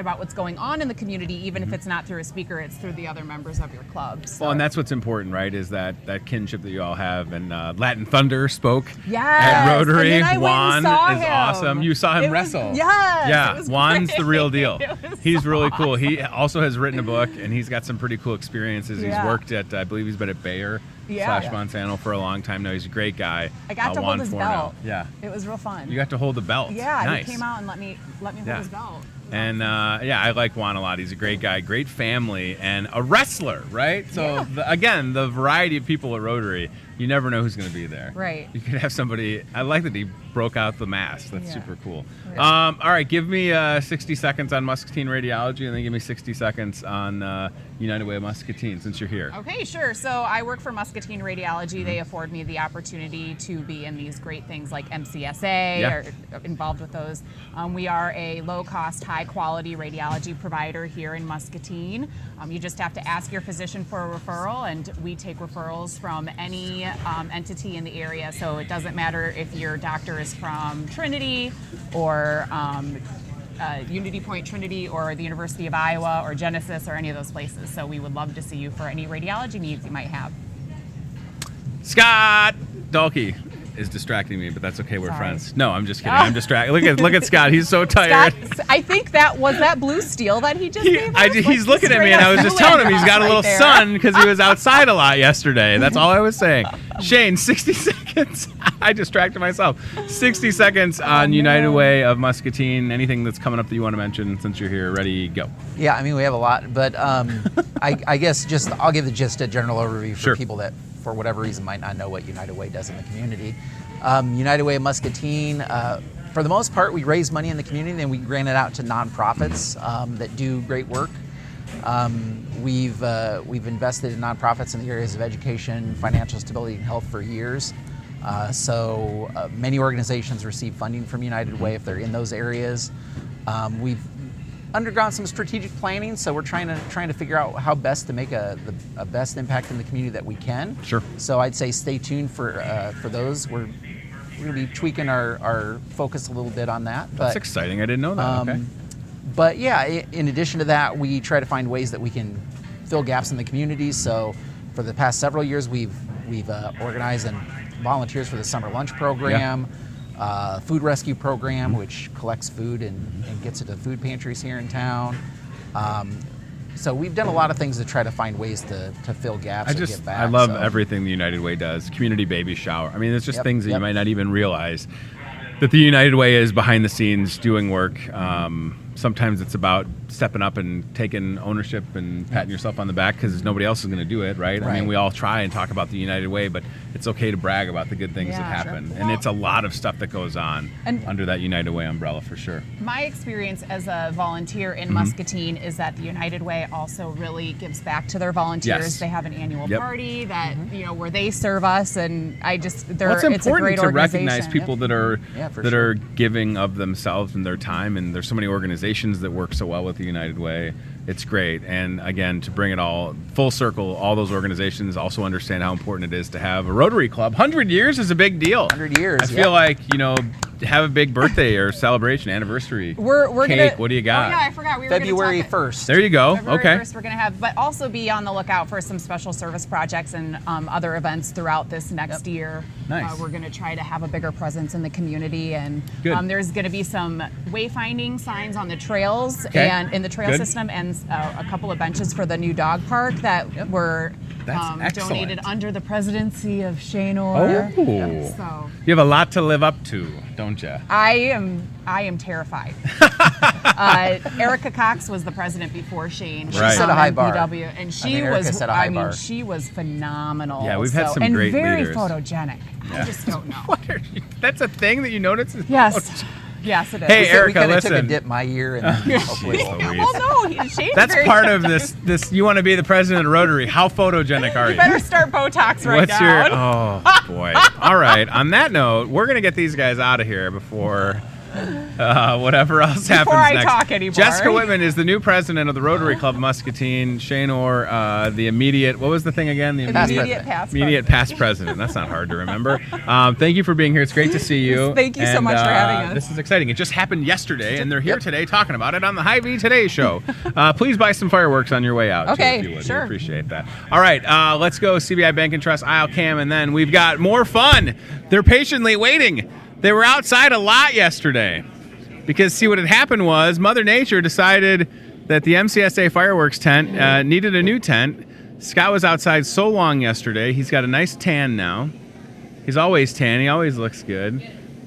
about what's going on in the community, even if it's not through a speaker, it's through the other members of your club. So. Well, and that's what's important, right? Is that kinship that you all have. And Latin Thunder spoke Yes, at Rotary. and then I went Juan and saw is him. awesome. You saw him It was- wrestle. yes, Yeah, it was Juan's great. the real deal. It was He's so really cool. He also has written a book, and he's got some pretty cool experiences. He's Yeah. worked at, I believe he's been at Bayer slash Monsanto for a long time now. He's a great guy. I got to hold his belt. Yeah. It was real fun. You got to hold the belt. Yeah, nice. He came out and let me hold his belt. And I like Juan a lot. He's a great guy, great family, and a wrestler, right? So again, the variety of people at Rotary, you never know who's going to be there. Right. You could have somebody. I like that he broke out the mask. That's super cool. All right, give me 60 seconds on Muscatine Radiology, and then give me 60 seconds on United Way of Muscatine, since you're here. Okay, sure. So I work for Muscatine Radiology. They afford me the opportunity to be in these great things like MCSA, or involved with those. We are a low-cost, high-quality radiology provider here in Muscatine. You just have to ask your physician for a referral, and we take referrals from any entity in the area. So it doesn't matter if your doctor is from Trinity or Unity Point Trinity or the University of Iowa or Genesis or any of those places. So we would love to see you for any radiology needs you might have. Scott Dalkey is distracting me, but that's okay. We're friends. No, I'm just kidding. I'm distracted. Look at Scott. He's so tired. Scott, I think that was that blue steel that he just gave us. He's looking at me, and I was just telling him he's got a little sun because he was outside a lot yesterday. That's all I was saying. Shane, 60 seconds. I distracted myself. 60 seconds on United Way of Muscatine. Anything that's coming up that you want to mention since you're here? Ready, go. Yeah, I mean, we have a lot, but I guess I'll give a general overview for people that, for whatever reason, might not know what United Way does in the community. United Way of Muscatine, for the most part, we raise money in the community and we grant it out to nonprofits that do great work. We've invested in nonprofits in the areas of education, financial stability, and health for years. So many organizations receive funding from United Way if they're in those areas. We've undergone some strategic planning, so we're trying to figure out how best to make a best impact in the community that we can. Sure. So I'd say stay tuned for those. We're going to be tweaking our focus a little bit on that. That's exciting. I didn't know that. Okay. But yeah, in addition to that, we try to find ways that we can fill gaps in the community. So for the past several years, we've organized and volunteers for the summer lunch program. Food rescue program, which collects food and gets it to food pantries here in town. So we've done a lot of things to try to find ways to fill gaps and give back. I love everything the United Way does. Community baby shower. I mean, it's just things that you might not even realize that the United Way is behind the scenes doing work. Sometimes it's about stepping up and taking ownership and patting yourself on the back because nobody else is going to do it, right? I mean, we all try and talk about the United Way, but it's okay to brag about the good things that happen. Sure. And it's a lot of stuff that goes on under that United Way umbrella for sure. My experience as a volunteer in Muscatine is that the United Way also really gives back to their volunteers. Yes. They have an annual party that where they serve us, and it's important to recognize people that are giving of themselves and their time, and there's so many organizations that work so well with the United Way. It's great. And again, to bring it all full circle, all those organizations also understand how important it is to have a Rotary Club. 100 years is a big deal. 100 years. I feel like, have a big birthday or celebration, anniversary. We're cake. What do you got? Oh, yeah, I forgot. We were February 1st. There you go. February okay. 1st we're going to have, but also be on the lookout for some special service projects and other events throughout this next year. Nice. We're going to try to have a bigger presence in the community, and there's going to be some wayfinding signs on the trails and in the trail system, and a couple of benches for the new dog park that were donated under the presidency of Shane Orr. Oh. So you have a lot to live up to, don't you? I am terrified. Erica Cox was the president before Shane. She set a high bar. BW, and she was phenomenal. Yeah, we've had some great leaders. And very photogenic. Yeah. I just don't know. That's a thing that you notice? Yes. Yes, it is. Hey, Erica, we listen. Took a dip my year, and hopefully Shane's that's part of this. You want to be the president of Rotary? How photogenic are you? You better start Botox right now. Oh boy! All right. On that note, we're gonna get these guys out of here before whatever else happens before I next. talk anymore. Jessica Whitman is the new president of the Rotary Club Muscatine. Shane Orr, the immediate. What was the thing again? The immediate past president. That's not hard to remember. Thank you for being here. It's great to see you. Thank you so much for having us. This is exciting. It just happened yesterday, and they're here today talking about it on the Hy-Vee Today show. Please buy some fireworks on your way out. Okay, too, if you would. sure. We appreciate that. All right, let's go CBI Bank and Trust Isle Cam, and then we've got more fun. They're patiently waiting. They were outside a lot yesterday because, see, what had happened was Mother Nature decided that the MCSA fireworks tent needed a new tent. Scott was outside so long yesterday. He's got a nice tan now. He's always tan. He always looks good.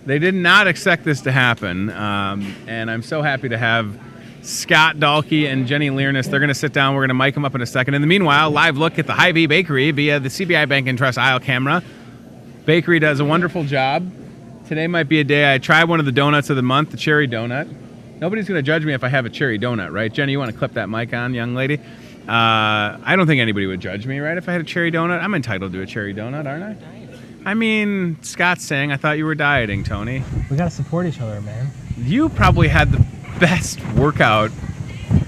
They did not expect this to happen, and I'm so happy to have Scott Dahlke and Jenny Learness. They're going to sit down. We're going to mic them up in a second. In the meanwhile, live look at the Hy-Vee Bakery via the CBI Bank and Trust aisle camera. Bakery does a wonderful job. Today might be a day I try one of the donuts of the month, the cherry donut. Nobody's going to judge me if I have a cherry donut, right? Jenny, you want to clip that mic on, young lady? I don't think anybody would judge me, right, if I had a cherry donut. I'm entitled to a cherry donut, aren't I? I mean, Scott's saying I thought you were dieting, Tony. We got to support each other, man. You probably had the best workout,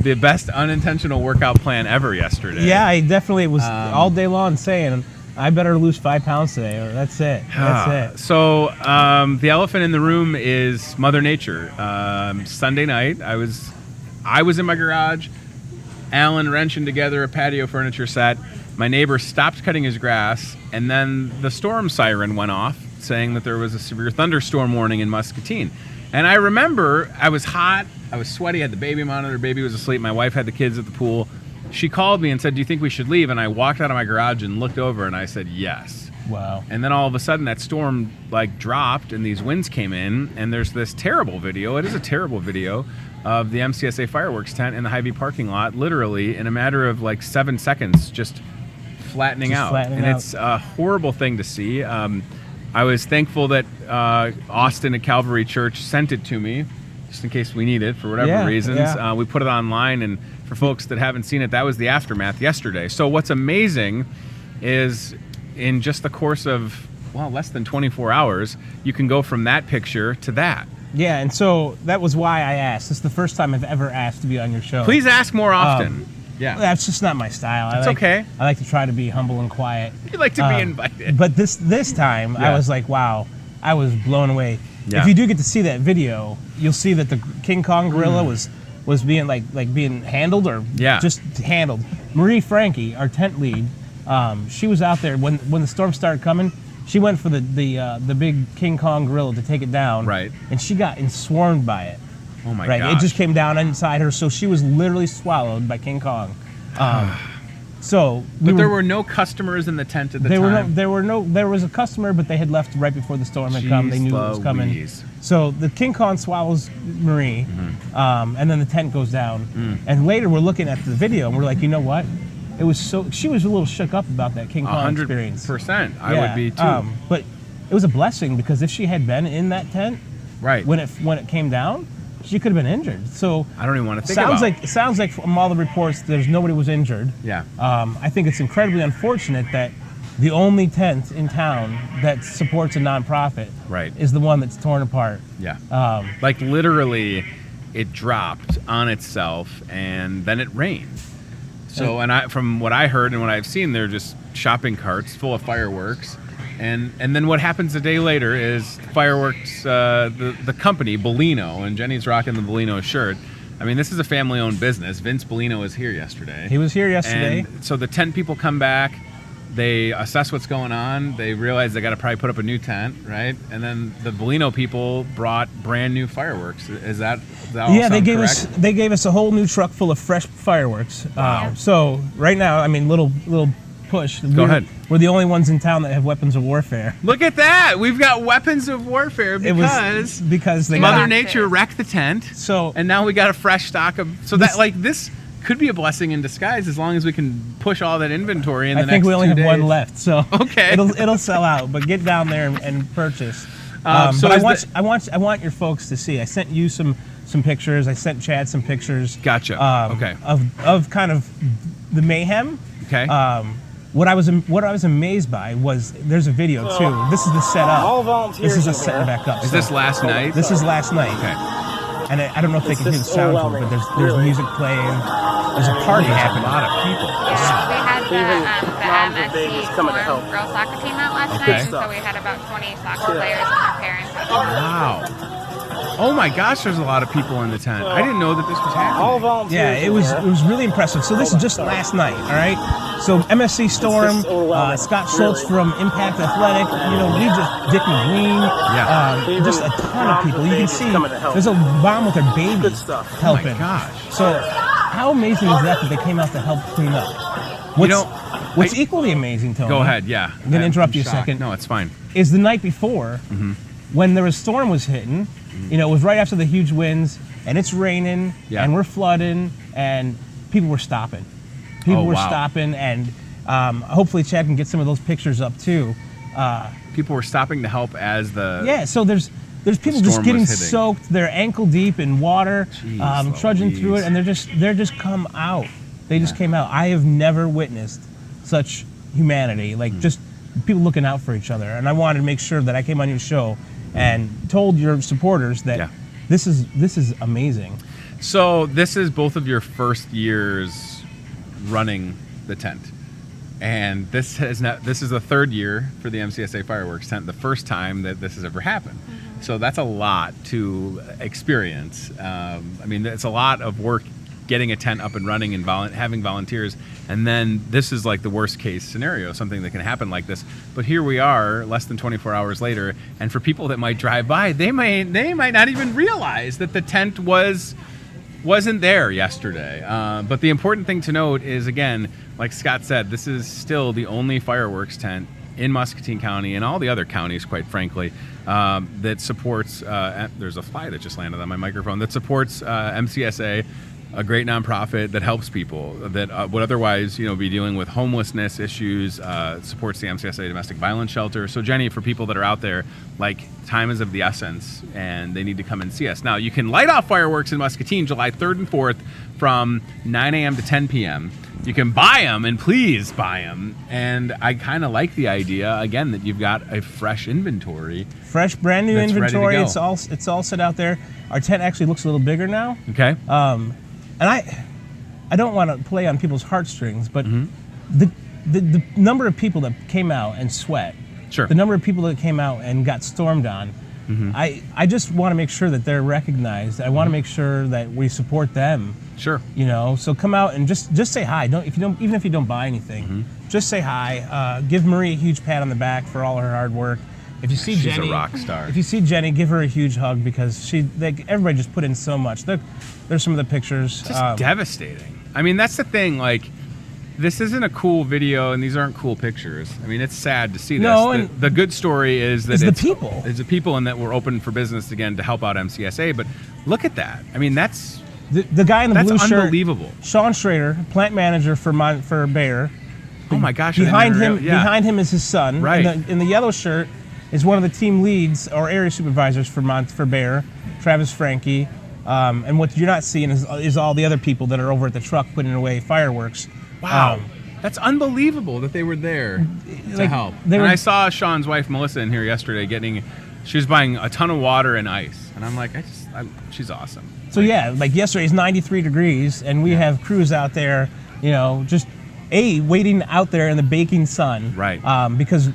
the best unintentional workout plan ever yesterday. Yeah, I definitely was all day long saying, I better lose 5 pounds today, or that's it. That's it. So the elephant in the room is Mother Nature. Sunday night, I was in my garage, Alan wrenching together a patio furniture set. My neighbor stopped cutting his grass, and then the storm siren went off, saying that there was a severe thunderstorm warning in Muscatine. And I remember I was hot, I was sweaty, had the baby monitor, baby was asleep, my wife had the kids at the pool. She called me and said, do you think we should leave? And I walked out of my garage and looked over, and I said, yes. Wow. And then all of a sudden that storm dropped, and these winds came in, and there's this terrible video. It is a terrible video of the MCSA fireworks tent in the Hy-Vee parking lot, literally in a matter of 7 seconds, just flattening out. It's a horrible thing to see. I was thankful that Austin at Calvary Church sent it to me, just in case we need it for whatever reasons. Yeah. We put it online, and for folks that haven't seen it, that was the aftermath yesterday. So what's amazing is in just the course of, less than 24 hours, you can go from that picture to that. Yeah, and so that was why I asked. It's the first time I've ever asked to be on your show. Please ask more often. Yeah. That's just not my style. It's okay. I like to try to be humble and quiet. You like to be invited. But this time, I was like, wow, I was blown away. Yeah. If you do get to see that video, you'll see that the King Kong gorilla was being being handled or just handled. Marie Frankie, our tent lead, she was out there when the storm started coming. She went for the big King Kong gorilla to take it down. Right. And she got swarmed by it. Oh my gosh. It just came down inside her, so she was literally swallowed by King Kong. There were no customers in the tent at the time. There was a customer, but they had left right before the storm had come. They knew it was coming. So the King Kong swallows Marie, and then the tent goes down. And later we're looking at the video, and we're like, you know what? She was a little shook up about that King Kong experience. 100%. I would be too. But it was a blessing, because if she had been in that tent, when it came down, she could have been injured. So I don't even want to think about it. It sounds like from all the reports, nobody was injured. Yeah. I think it's incredibly unfortunate that the only tent in town that supports a nonprofit is the one that's torn apart. Yeah. Literally, it dropped on itself, and then it rained. So, from what I heard and what I've seen, they're just shopping carts full of fireworks. And then what happens a day later is fireworks, the company, Bellino, and Jenny's rocking the Bellino shirt. I mean, this is a family-owned business. Vince Bellino was here yesterday. He was here yesterday. And so the tent people come back. They assess what's going on. They realize they got to probably put up a new tent, right? And then the Bellino people brought brand new fireworks. Is that all correct? They gave us a whole new truck full of fresh fireworks. Wow. So right now, I mean, little push. Go ahead. We're the only ones in town that have weapons of warfare. Look at that! We've got weapons of warfare because Mother Nature wrecked the tent. And now we got a fresh stock of. So this could be a blessing in disguise as long as we can push all that inventory in the next 2 days. I think we only have one left, so okay. It'll sell out. But get down there and purchase. But I want your folks to see. I sent you some pictures. I sent Chad some pictures. Gotcha. Okay. Of kind of the mayhem. Okay. What I was amazed by was there's a video too. This is the setup. All volunteers. This is us setting back up. Is this last night? This is last night. Okay. And I don't know if they can hear the sound, but there's music playing. There's a party happening. A lot of people. Yeah, we had the MSC girls soccer team out last night, so we had about 20 soccer players and their parents. Wow. Oh my gosh, there's a lot of people in the tent. I didn't know that this was happening. All volunteers. Yeah, it was really impressive. So this is just last night, all right? So MSC Storm, Scott Schultz from Impact Athletic, Dick McGreen, just a ton of people. You can see there's a mom with her baby helping. Oh my gosh. So how amazing is that they came out to help clean up? What's equally amazing, Tony. Go ahead, yeah. I'm going to interrupt you a second. No, it's fine. Is the night before, when the storm was hitting, you know, it was right after the huge winds, and it's raining, and we're flooding, and people were stopping. People were stopping, and hopefully Chad can get some of those pictures up too. People were stopping to help as the so there's people just getting soaked. They're ankle deep in water, trudging through it, and they're just come out. They just came out. I have never witnessed such humanity, like just people looking out for each other. And I wanted to make sure that I came on your show and told your supporters that this is amazing. So this is both of your first years running the tent. And this is the third year for the MCSA fireworks tent, the first time that this has ever happened. So that's a lot to experience. I mean, it's a lot of work getting a tent up and running and having volunteers. And then this is like the worst case scenario, something that can happen like this. But here we are less than 24 hours later. And for people that might drive by, they might not even realize that the tent wasn't there yesterday. But the important thing to note is, again, like Scott said, this is still the only fireworks tent in Muscatine County and all the other counties, quite frankly, that supports, there's a fly that just landed on my microphone, that supports MCSA, a great nonprofit that helps people that would otherwise, be dealing with homelessness issues, supports the MCSA Domestic Violence Shelter. So Jenny, for people that are out there, like, time is of the essence and they need to come and see us. Now, you can light off fireworks in Muscatine July 3rd and 4th from 9 a.m. to 10 p.m. You can buy them, and please buy them. And I kind of like the idea, again, that you've got a fresh inventory. Fresh, brand new inventory. It's all set out there. Our tent actually looks a little bigger now. Okay. And I don't want to play on people's heartstrings, but the number of people that came out and sweat, the number of people that came out and got stormed on, I just want to make sure that they're recognized. I want to make sure that we support them. Sure. So come out and just say hi. Even if you don't buy anything, just say hi. Give Marie a huge pat on the back for all her hard work. If you see She's Jenny, a rock star. If you see Jenny, give her a huge hug because everybody just put in so much. There's some of the pictures. Just devastating. I mean, that's the thing. Like, this isn't a cool video, and these aren't cool pictures. I mean, it's sad to see this. No, and the good story is that it's the people. It's the people, and that we're open for business again to help out MCSA. But look at that. I mean, that's the guy in the blue shirt. That's unbelievable. Sean Schrader, plant manager for Bayer. Oh my gosh! Behind him is his son. Right. In the yellow shirt is one of the team leads or area supervisors for Bayer, Travis Frankie. And what you're not seeing is all the other people that are over at the truck putting away fireworks. Wow. That's unbelievable that they were there to help. And I saw Sean's wife, Melissa, in here yesterday she was buying a ton of water and ice. And I'm like, she's awesome. So like yesterday is 93 degrees, and we have crews out there, just waiting out there in the baking sun. Right. Because,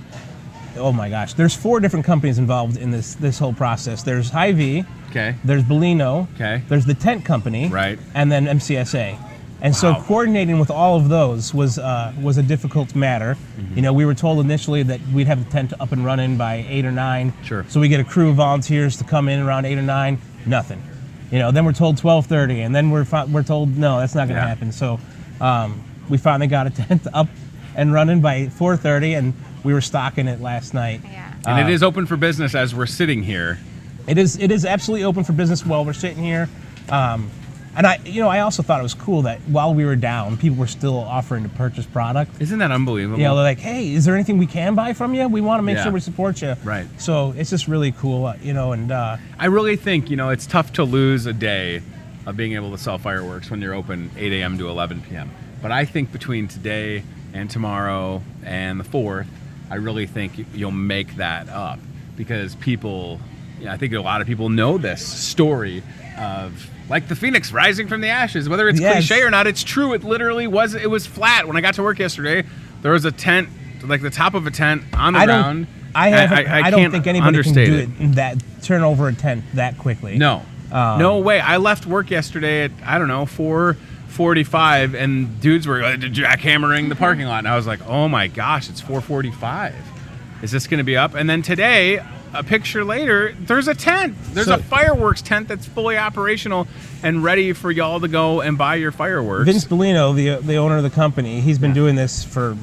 oh my gosh, there's 4 different companies involved in this whole process. There's Hy-Vee. Okay. There's Bellino. Okay. There's the tent company. Right. And then MCSA. And so coordinating with all of those was a difficult matter. We were told initially that we'd have the tent up and running by 8 or 9. Sure. So we get a crew of volunteers to come in around 8 or 9. Nothing. Then we're told 12:30, and then we're told no, that's not going to happen. So we finally got a tent up and running by 4:30, and we were stocking it last night. Yeah. And it is open for business as we're sitting here. It is absolutely open for business while we're sitting here. And I also thought it was cool that while we were down, people were still offering to purchase product. Isn't that unbelievable? They're like, hey, is there anything we can buy from you? We want to make sure we support you. Right. So it's just really cool, and I really think, it's tough to lose a day of being able to sell fireworks when you're open 8 a.m. to 11 p.m. But I think between today and tomorrow and the 4th, I really think you'll make that up because people, I think a lot of people know this story of like the phoenix rising from the ashes. Whether it's cliche or not, it's true. It literally was. It was flat. When I got to work yesterday, there was a tent, like the top of a tent on the ground. I don't think anybody can do it. Turn over a tent that quickly. No, no way. I left work yesterday at 4:45, and dudes were jackhammering the parking lot, and I was like, oh my gosh, it's 4:45. Is this going to be up? And then today, a picture later, there's a tent. There's a fireworks tent that's fully operational and ready for y'all to go and buy your fireworks. Vince Bellino, the owner of the company, he's been doing this for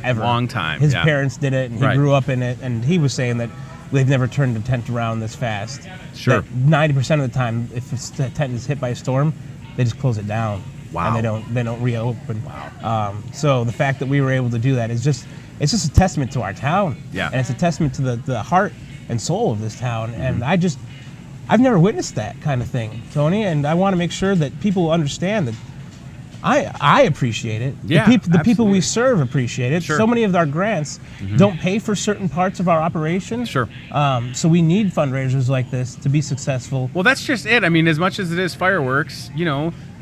ever. Long time. His parents did it, and he Right. grew up in it. And he was saying that they've never turned a tent around this fast. Sure. That 90% of the time, if a tent is hit by a storm, they just close it down. Wow. And they don't reopen. Wow. So the fact that we were able to do that is it's just a testament to our town. Yeah. And it's a testament to the heart and soul of this town. And I've never witnessed that kind of thing, Tony. And I want to make sure that people understand that I appreciate it. Yeah, The people we absolutely. serve appreciate it. Sure. So many of our grants don't pay for certain parts of our operation. Sure. So we need fundraisers like this to be successful. Well, that's just it. I mean, as much as it is fireworks,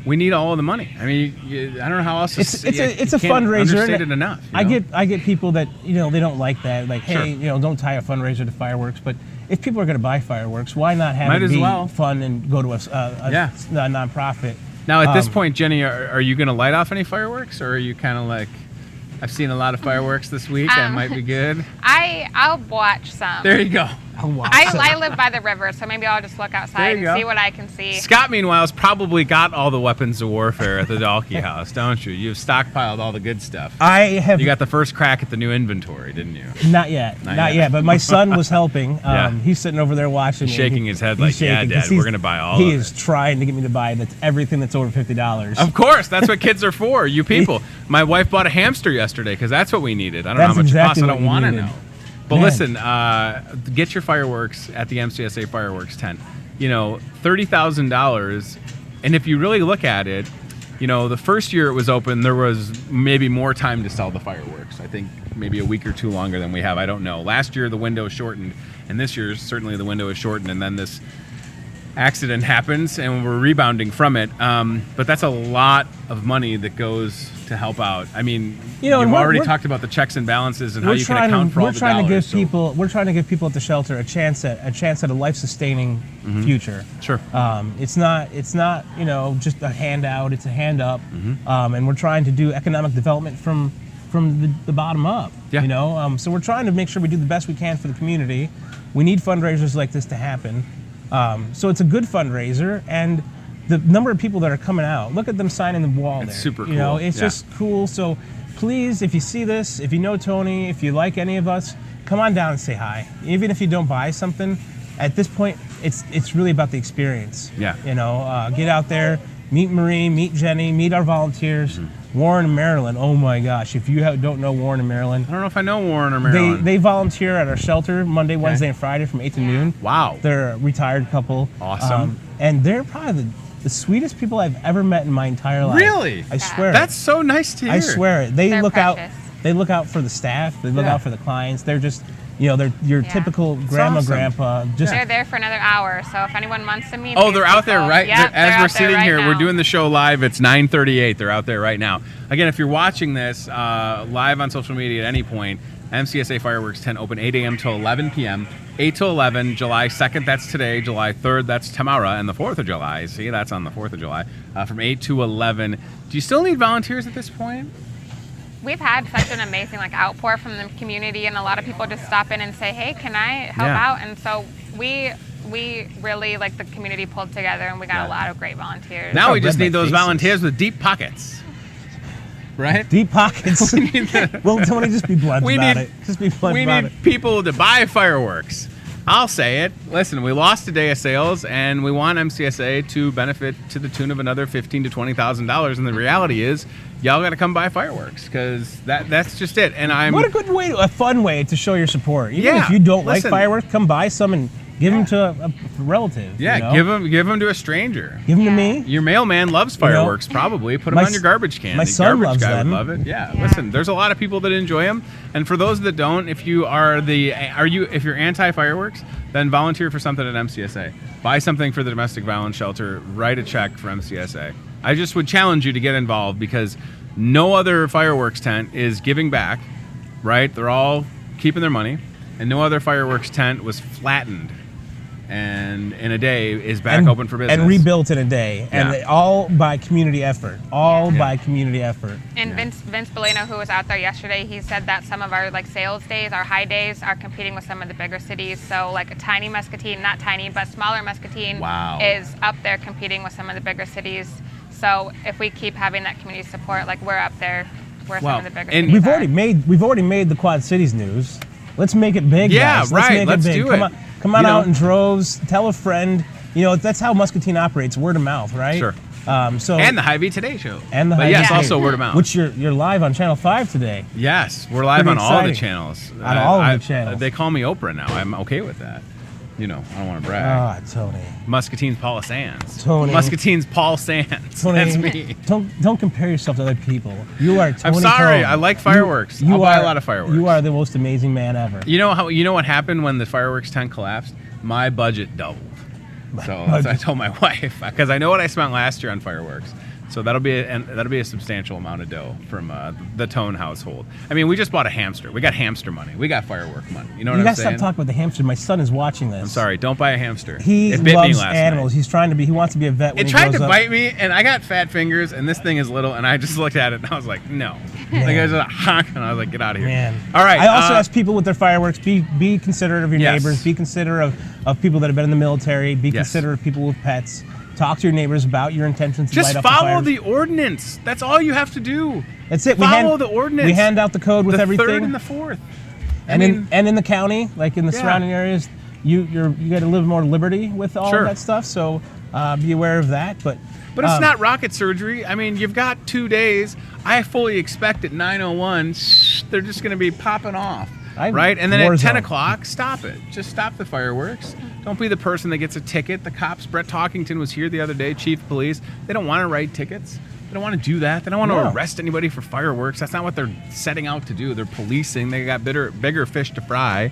we need all of the money. I mean, I don't know how else to It's say a you can't fundraiser. understate it enough. I get people that they don't like that. Like, Sure. hey, don't tie a fundraiser to fireworks. But if people are going to buy fireworks, why not have Might it as be well. fun and go to a nonprofit? Now, at this point, Jenny, are you going to light off any fireworks, or are you kind of like, I've seen a lot of fireworks this week, that might be good? I'll watch some. There you go. I live by the river, so maybe I'll just look There outside you and go. see what I can see. Scott, meanwhile, has probably got all the weapons of warfare at the Dalkey house, don't you? You've stockpiled all the good stuff. I have. You got the first crack at the new inventory, didn't you? Not yet. Not Not yet. yet. But my son was helping. Yeah. He's sitting over there watching. He's and shaking his head he's like, yeah, shaking, Dad, 'cause we're he's- going to buy all He of is it. trying to get me to buy everything that's over $50. Of course, that's what kids are for, you people. My wife bought a hamster yesterday because that's what we needed. I don't know how That's much it costs. exactly I what don't you want to needed. know. But Man. listen, get your fireworks at the MCSA fireworks tent. $30,000. And if you really look at it, the first year it was open, there was maybe more time to sell the fireworks. I think maybe a week or two longer than we have. I don't know. Last year the window shortened, and this year certainly the window is shortened, and then this accident happens and we're rebounding from it. But that's a lot of money that goes to help out. I mean, you've and already we're- talked about the checks and balances and how you can account for all the dollars. We're trying to give people at the shelter a chance at a life-sustaining future. Sure. It's not just a handout. It's a hand up, and we're trying to do economic development from the bottom up. Yeah. So we're trying to make sure we do the best we can for the community. We need fundraisers like this to happen. So it's a good fundraiser, and the number of people that are coming out, look at them signing the wall there. It's super cool. It's Yeah. just cool. So please, if you see this, if you know Tony, if you like any of us, come on down and say hi. Even if you don't buy something, at this point, it's really about the experience. Yeah. Get out there, meet Marie, meet Jenny, meet our volunteers. Warren and Marilyn, oh my gosh, if you don't know Warren and Marilyn, I don't know if I know Warren or Marilyn. they volunteer at our shelter Monday, Wednesday, and Friday from 8 to noon. Wow. They're a retired couple. Awesome. And they're probably the sweetest people I've ever met in my entire life. Really? I swear. That's so nice to hear. I swear it. They They're look precious. They look out for the staff. They look Yeah. out for the clients. They're just, they're your typical grandma, awesome. grandpa. Just They're there for another hour, so if anyone wants to meet Oh, these they're out there, people- right? Yep, As they're we're out there sitting right here, we're now. doing the show live. It's 9:38. They're out there right now. Again, if you're watching this live on social media at any point, MCSA Fireworks tent open 8 a.m. till 11 p.m. 8 to 11, July 2nd, that's today. July 3rd, that's tomorrow. And the 4th of July, see, that's on the 4th of July, from 8 to 11. Do you still need volunteers at this point? We've had such an amazing outpour from the community, and a lot of people just stop in and say, "Hey, can I help Yeah. out?" And so we really the community pulled together, and we got Yeah. a lot of great volunteers. Now we I just read need my those faces. volunteers with deep pockets. Right? deep pockets. Well, Tony, just be blunt We about need- it. Just be blunt We about need it. people to buy fireworks. I'll say it. Listen, we lost a day of sales, and we want MCSA to benefit to the tune of another $15,000 to $20,000. And the reality is, y'all got to come buy fireworks because that's just it. And What a good way, a fun way to show your support. Even Yeah, if you don't listen. like fireworks, come buy some and give them to a relative. yeah, give them to a stranger. Give them to me. Your mailman loves fireworks, probably. Put them my on your garbage can. my The son garbage loves guy them. would love it. Yeah. Yeah. Listen, there's a lot of people that enjoy them, and for those that don't, if you're anti-fireworks, then volunteer for something at MCSA. Buy something for the domestic violence shelter. Write a check for MCSA. I just would challenge you to get involved because no other fireworks tent is giving back. Right? They're all keeping their money, and no other fireworks tent was flattened. And in a day is back open for business. And rebuilt in a day. Yeah. And all by community effort. All Yeah. by community effort. And Vince Boleno, who was out there yesterday, he said that some of our sales days, our high days, are competing with some of the bigger cities. So a tiny Muscatine, not tiny, but smaller Muscatine Wow. is up there competing with some of the bigger cities. So if we keep having that community support, we're up there where some of the bigger and cities we've already made the Quad Cities news. Let's make it big, Yeah, guys. right. Let's make it Let's big. do it. Come on You know. out in droves. Tell a friend. You know, that's how Muscatine operates, word of mouth, right? Sure. So And the Hy-Vee Today show. And the but Hy-Vee yes, Today. also word of mouth. Which you're live on Channel 5 today. Yes, we're live Pretty on all the exciting. channels. On all of the channels. They call me Oprah now. I'm okay with that. You know, I don't want to brag. Ah, Tony. Muscatine's Paul Sands. Tony. Muscatine's Paul Sands. Tony, That's me. Don't compare yourself to other people. You are Tony. I'm sorry. Tone. I like fireworks. I'll buy a lot of fireworks. You are the most amazing man ever. You know what happened when the fireworks tent collapsed? My budget doubled. So I told my wife, because I know what I spent last year on fireworks. So that'll be a substantial amount of dough from the Tone household. I mean, we just bought a hamster. We got hamster money. We got firework money. You know what I'm saying? You gotta stop talking about the hamster. My son is watching this. I'm sorry. Don't buy a hamster. He it bit loves me last animals. night. He wants to be a vet. When It he tried grows to up. bite me, and I got fat fingers, and this thing is little, and I just looked at it, and I was like, no. Like I was a honk, and I was like, get out of here. Man. All right. I also ask people with their fireworks, be considerate of your Yes. neighbors. Be considerate of people that have been in the military. Be Yes. considerate of people with pets. Talk to your neighbors about your intentions to Just light up follow the the fires. ordinance. That's all you have to do. That's it. Follow the ordinance. We hand out the code with the everything. third and the fourth. And in the county, like in the surrounding areas, you got to live more liberty with all of that stuff. So be aware of that. But it's not rocket surgery. I mean, you've got 2 days. I fully expect at 9:01, they're just going to be popping off. Right? And then at 10 o'clock, stop it. Just stop the fireworks. Don't be the person that gets a ticket. The cops, Brett Talkington was here the other day, chief of police. They don't want to write tickets. They don't want to do that. They don't want to arrest anybody for fireworks. That's not what they're setting out to do. They're policing. They got bigger fish to fry.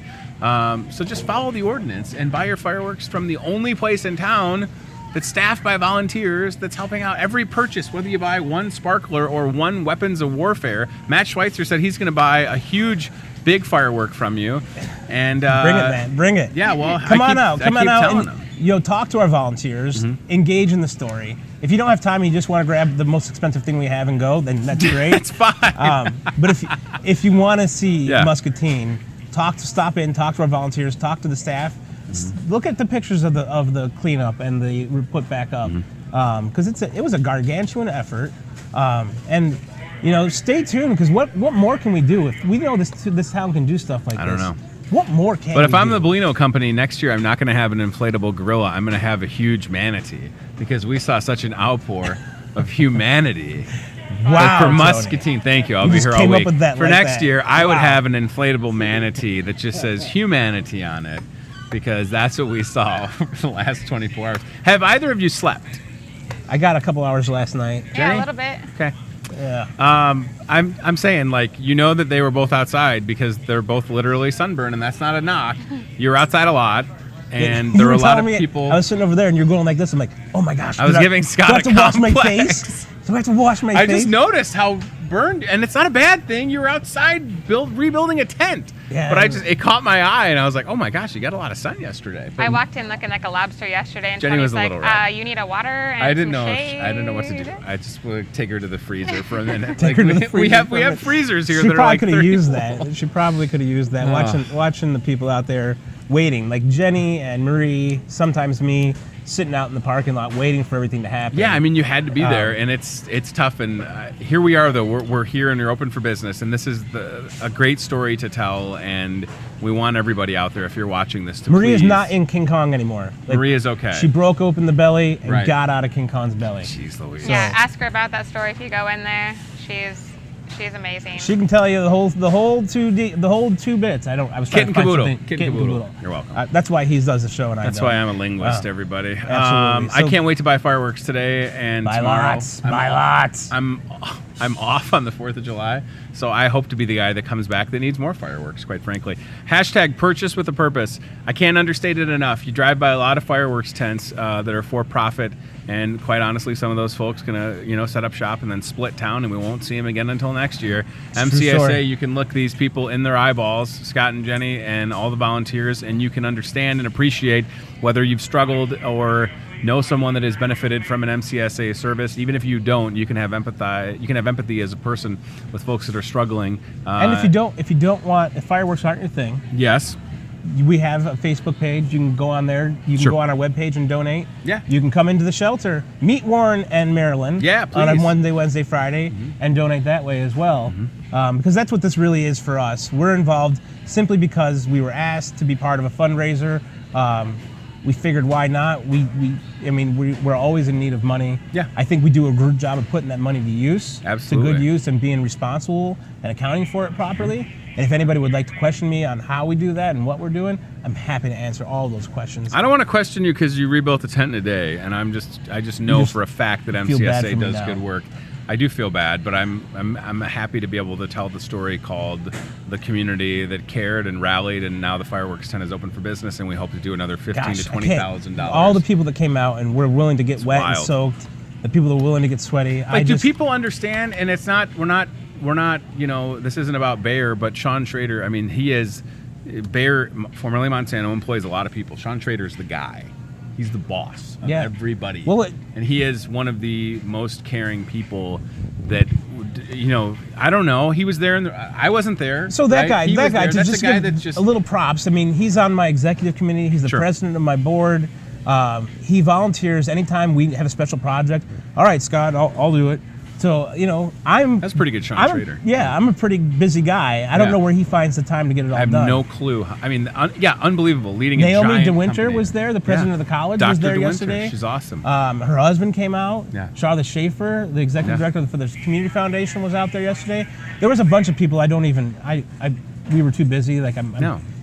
So just follow the ordinance and buy your fireworks from the only place in town that's staffed by volunteers that's helping out every purchase, whether you buy one sparkler or one weapons of warfare. Matt Schweitzer said he's going to buy a huge, big firework from you. And bring it, man. Bring it. Yeah, well, Come on out. Telling them. Talk to our volunteers. Engage in the story. If you don't have time and you just want to grab the most expensive thing we have and go, then that's great. That's fine. But if you want to see Muscatine, stop in, talk to our volunteers, talk to the staff. Look at the pictures of the cleanup and the put back up, because it was a gargantuan effort, and stay tuned, because what more can we do if we know this town can do stuff like this? I don't know. What more can? But if I'm do? the Bellino company next year, I'm not going to have an inflatable gorilla. I'm going to have a huge manatee, because we saw such an outpour of humanity. Wow, for Tony. Muscatine, thank you. I'll be just here all came up week. with that For like next that. year, I would Wow. have an inflatable manatee that just says humanity on it, because that's what we saw for the last 24 hours. Have either of you slept? I got a couple hours last night. Yeah, Jenny? a little bit. Okay. Yeah. I'm saying, like, that they were both outside because they're both literally sunburned, and that's not a knock. You're outside a lot, and there were a lot of people. I was sitting over there, and you're going like this. I'm like, oh my gosh. I was giving Scott do I have a to wash my complex. face? Do I have to wash my I face? just noticed how burned, and it's not a bad thing. You were outside rebuilding a tent. Yeah. But it caught my eye, and I was like, oh my gosh, you got a lot of sun yesterday. I walked in looking like a lobster yesterday, and Jenny was Tony's a like, little red. you need a water and I didn't some know. shade. I didn't know what to do. I just would take her to the freezer for a minute. Take her to the we freezer have for a minute. freezers here She that are probably like could have 30 used that. She probably could have used that. Watching the people out there waiting, like Jenny and Marie, sometimes me, sitting out in the parking lot waiting for everything to happen. Yeah, I mean, you had to be there, and it's tough. And here we are, though. We're here, and you're open for business, and this is a great story to tell. And we want everybody out there, if you're watching this, to Marie is please. not in King Kong anymore. Like, Marie is okay. She broke open the belly and Right. got out of King Kong's belly. Jeez Louise. Yeah, ask her about that story if you go in there. She's amazing. She can tell you the whole two bits. I was Kit and trying to find caboodle. something- Kit and caboodle. You're welcome. That's why he does the show and I don't. That's why I'm a linguist, Wow. everybody. Absolutely. I can't wait to buy fireworks today and Buy tomorrow. lots. Buy lots. I'm off on the 4th of July, so I hope to be the guy that comes back that needs more fireworks, quite frankly. Hashtag purchase with a purpose. I can't understate it enough. You drive by a lot of fireworks tents that are for profit, and quite honestly, some of those folks gonna set up shop and then split town, and we won't see them again until next year. MCSA, you can look these people in their eyeballs, Scott and Jenny and all the volunteers, and you can understand and appreciate whether you've struggled or know someone that has benefited from an MCSA service. Even if you don't, you can have empathy. You can have empathy as a person with folks that are struggling. And if you don't want, if fireworks aren't your thing, yes, we have a Facebook page. You can go on there. You can go on our webpage and donate. Yeah. You can come into the shelter, meet Warren and Marilyn. Yeah, please. On a Monday, Wednesday, Friday, and donate that way as well. Because that's what this really is for us. We're involved simply because we were asked to be part of a fundraiser. We figured, why not? We're always in need of money. Yeah. I think we do a good job of putting that money to use. Absolutely. To good use and being responsible and accounting for it properly. And if anybody would like to question me on how we do that and what we're doing, I'm happy to answer all those questions. I don't want to question you because you rebuilt a tent in a day, and I just know for a fact that MCSA does good work. I do feel bad, but I'm happy to be able to tell the story called the community that cared and rallied, and now the fireworks tent is open for business, and we hope to do another $15,000 to $20,000. All the people that came out and were willing to get wet and soaked, the people that were willing to get sweaty. Like, do people understand? And it's not. We're not. This isn't about Bayer, but Sean Schrader. I mean, he is Bayer, formerly Monsanto, employs a lot of people. Sean Schrader's the guy. He's the boss of everybody. Well, and he is one of the most caring people that, I don't know. He was there, I wasn't there. So that guy, that's just give a little props. I mean, he's on my executive committee. He's the president of my board. He volunteers anytime we have a special project. All right, Scott, I'll do it. So, That's pretty good, Sean Schrader. Yeah, I'm a pretty busy guy. I don't know where he finds the time to get it all done. I have no clue. I mean, unbelievable. Leading Naomi a giant DeWinter company. was there. The president of the college was there yesterday. She's awesome. Her husband came out. Yeah. Charlotte Schaefer, the executive director for the Community Foundation, was out there yesterday. There was a bunch of people we were too busy.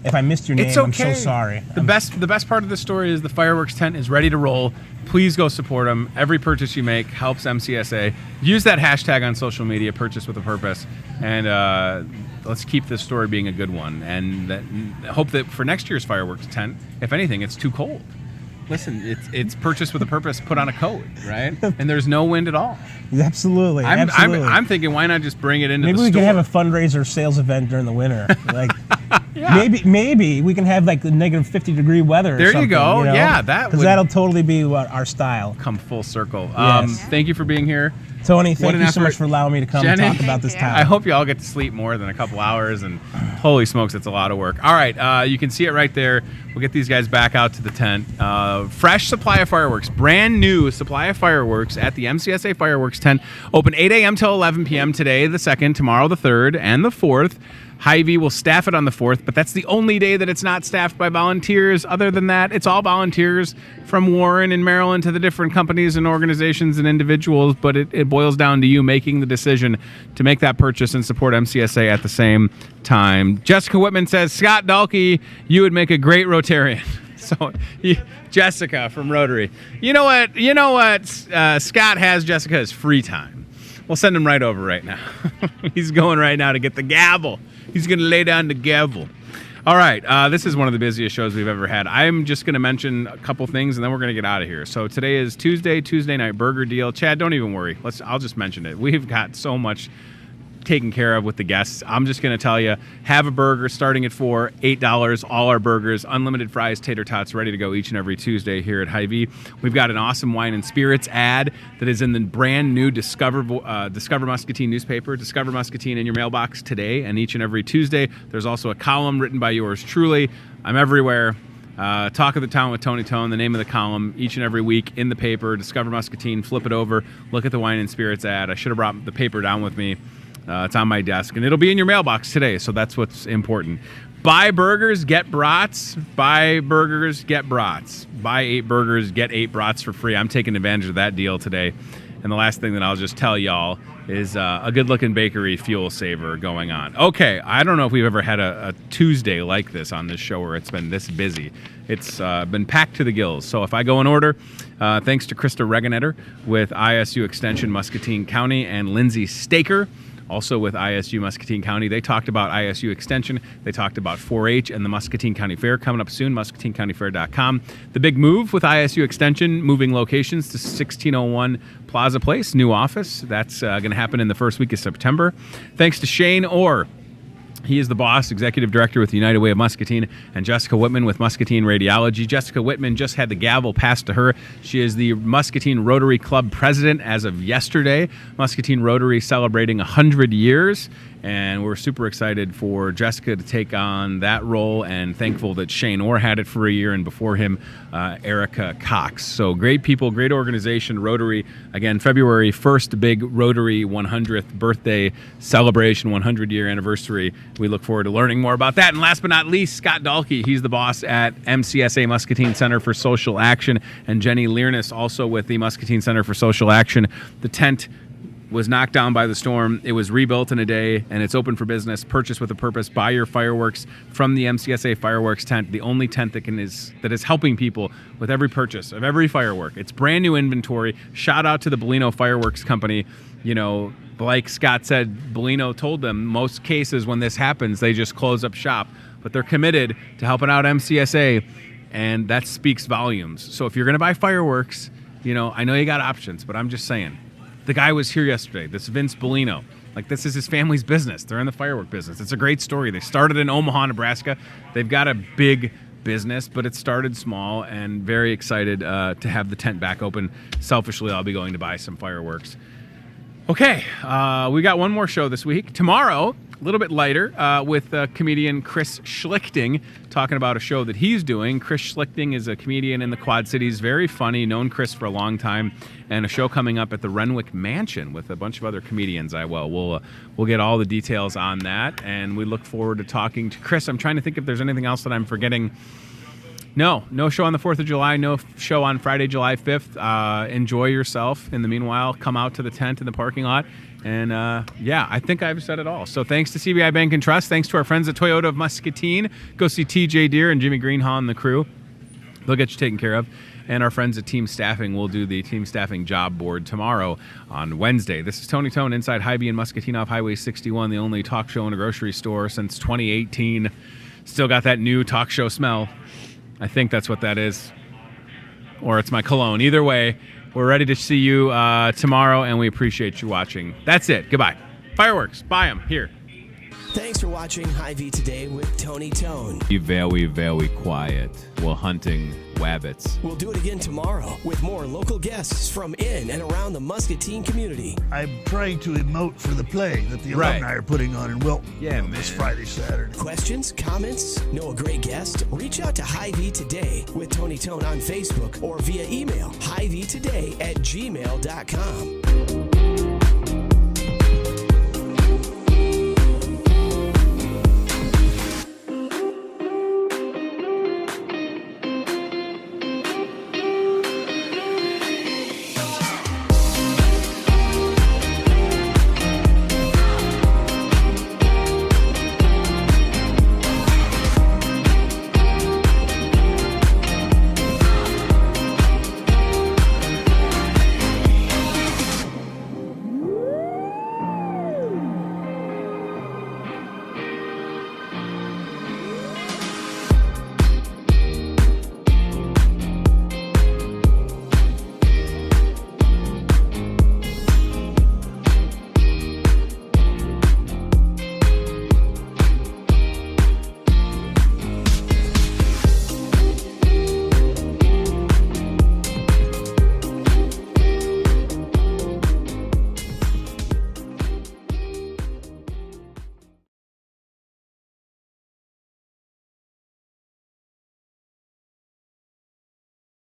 If I missed your name, okay. I'm so sorry. The best part of the story is the fireworks tent is ready to roll. Please go support them. Every purchase you make helps MCSA. Use that hashtag on social media, purchase with a purpose, and let's keep this story being a good one. And hope that for next year's fireworks tent, if anything, it's too cold. Listen, it's purchased with a purpose, put on a coat, right? And there's no wind at all. Absolutely. I'm thinking, why not just bring it into the store? Maybe we can have a fundraiser sales event during the winter. Maybe we can have like the negative 50-degree weather. There you go. Yeah, because that'll totally be our style. Come full circle. Yes. Thank you for being here. Tony, thank you so much for allowing me to come and talk about this topic. I hope you all get to sleep more than a couple hours, and holy smokes, it's a lot of work. All right, you can see it right there. We'll get these guys back out to the tent. Fresh supply of fireworks, brand new supply of fireworks at the MCSA Fireworks tent. Open 8 a.m. till 11 p.m. today, the 2nd, tomorrow, the 3rd, and the 4th. Hy-Vee will staff it on the 4th, but that's the only day that it's not staffed by volunteers. Other than that, it's all volunteers from Warren and Maryland to the different companies and organizations and individuals, but it boils down to you making the decision to make that purchase and support MCSA at the same time. Jessica Whitman says, Scott Dahlke, you would make a great Rotarian. So, Jessica from Rotary. You know what? Scott has Jessica's free time. We'll send him right over right now. He's going right now to get the gavel. He's going to lay down the gavel. All right, this is one of the busiest shows we've ever had. I'm just going to mention a couple things, and then we're going to get out of here. So today is Tuesday night burger deal. Chad, don't even worry. I'll just mention it. We've got so much taken care of with the guests. I'm just going to tell you, have a burger starting at $8, all our burgers, unlimited fries, tater tots, ready to go each and every Tuesday here at Hy-Vee. We've got an awesome wine and spirits ad that is in the brand new Discover Muscatine newspaper. Discover Muscatine in your mailbox today and each and every Tuesday. There's also a column written by yours truly. I'm everywhere. Talk of the Town with Tony Tone, the name of the column, each and every week in the paper. Discover Muscatine, flip it over, look at the wine and spirits ad. I should have brought the paper down with me. It's on my desk, and it'll be in your mailbox today, so that's what's important. Buy burgers, get brats. Buy burgers, get brats. Buy 8 burgers, get 8 brats for free. I'm taking advantage of that deal today. And the last thing that I'll just tell y'all is a good-looking bakery fuel saver going on. Okay, I don't know if we've ever had a Tuesday like this on this show where it's been this busy. It's been packed to the gills. So if I go in order, thanks to Krista Reganetter with ISU Extension Muscatine County and Lindsay Staker, also with ISU Muscatine County. They talked about ISU Extension. They talked about 4-H and the Muscatine County Fair coming up soon, muscatinecountyfair.com. The big move with ISU Extension, moving locations to 1601 Plaza Place, new office. That's going to happen in the first week of September. Thanks to Shane Orr. He is the boss, executive director with the United Way of Muscatine, and Jessica Whitman with Muscatine Radiology. Jessica Whitman just had the gavel passed to her. She is the Muscatine Rotary Club president as of yesterday. Muscatine Rotary celebrating 100 years. And we're super excited for Jessica to take on that role, and thankful that Shane Orr had it for a year, and before him, Erica Cox. So great people, great organization, Rotary. Again, February 1st, big Rotary 100th birthday celebration, 100-year anniversary. We look forward to learning more about that. And last but not least, Scott Dahlke. He's the boss at MCSA Muscatine Center for Social Action, and Jenny Learness, also with the Muscatine Center for Social Action. The tent was knocked down by the storm. It was rebuilt in a day, and it's open for business. Purchase with a purpose. Buy your fireworks from the MCSA fireworks tent, the only tent that is helping people with every purchase of every firework. It's brand new inventory. Shout out to the Bellino Fireworks Company. You know, like Scott said, Bellino told them most cases when this happens, they just close up shop. But they're committed to helping out MCSA, and that speaks volumes. So if you're going to buy fireworks, you know, I know you got options, but I'm just saying. The guy was here yesterday. This Vince Bellino. Like, this is his family's business. They're in the firework business. It's a great story. They started in Omaha, Nebraska. They've got a big business, but it started small, and very excited to have the tent back open. Selfishly, I'll be going to buy some fireworks. Okay, we got one more show this week. Tomorrow, a little bit lighter, with comedian Chris Schlichting, talking about a show that he's doing. Chris Schlichting is a comedian in the Quad Cities, very funny, known Chris for a long time, and a show coming up at the Renwick Mansion with a bunch of other comedians. We'll get all the details on that, and we look forward to talking to Chris. I'm trying to think if there's anything else that I'm forgetting. No show on the 4th of July, no show on Friday, July 5th. Enjoy yourself. In the meanwhile, come out to the tent in the parking lot. And yeah, I think I've said it all. So thanks to CBI Bank and Trust. Thanks to our friends at Toyota of Muscatine. Go see TJ Deere and Jimmy Greenhaw and the crew. They'll get you taken care of. And our friends at Team Staffing will do the Team Staffing job board tomorrow on Wednesday. This is Tony Tone inside Hy-Vee and Muscatine off Highway 61, the only talk show in a grocery store since 2018. Still got that new talk show smell. I think that's what that is. Or it's my cologne. Either way, we're ready to see you tomorrow, and we appreciate you watching. That's it. Goodbye. Fireworks. Buy them. Here. Thanks for watching Hy-Vee Today with Tony Tone. Be very, very quiet. We're hunting rabbits. We'll do it again tomorrow with more local guests from in and around the Muscatine community. I'm trying to emote for the play that the alumni are putting on in Wilton this Friday, Saturday. Questions, comments, know a great guest? Reach out to Hy-Vee Today with Tony Tone on Facebook or via email, hyveetoday@gmail.com.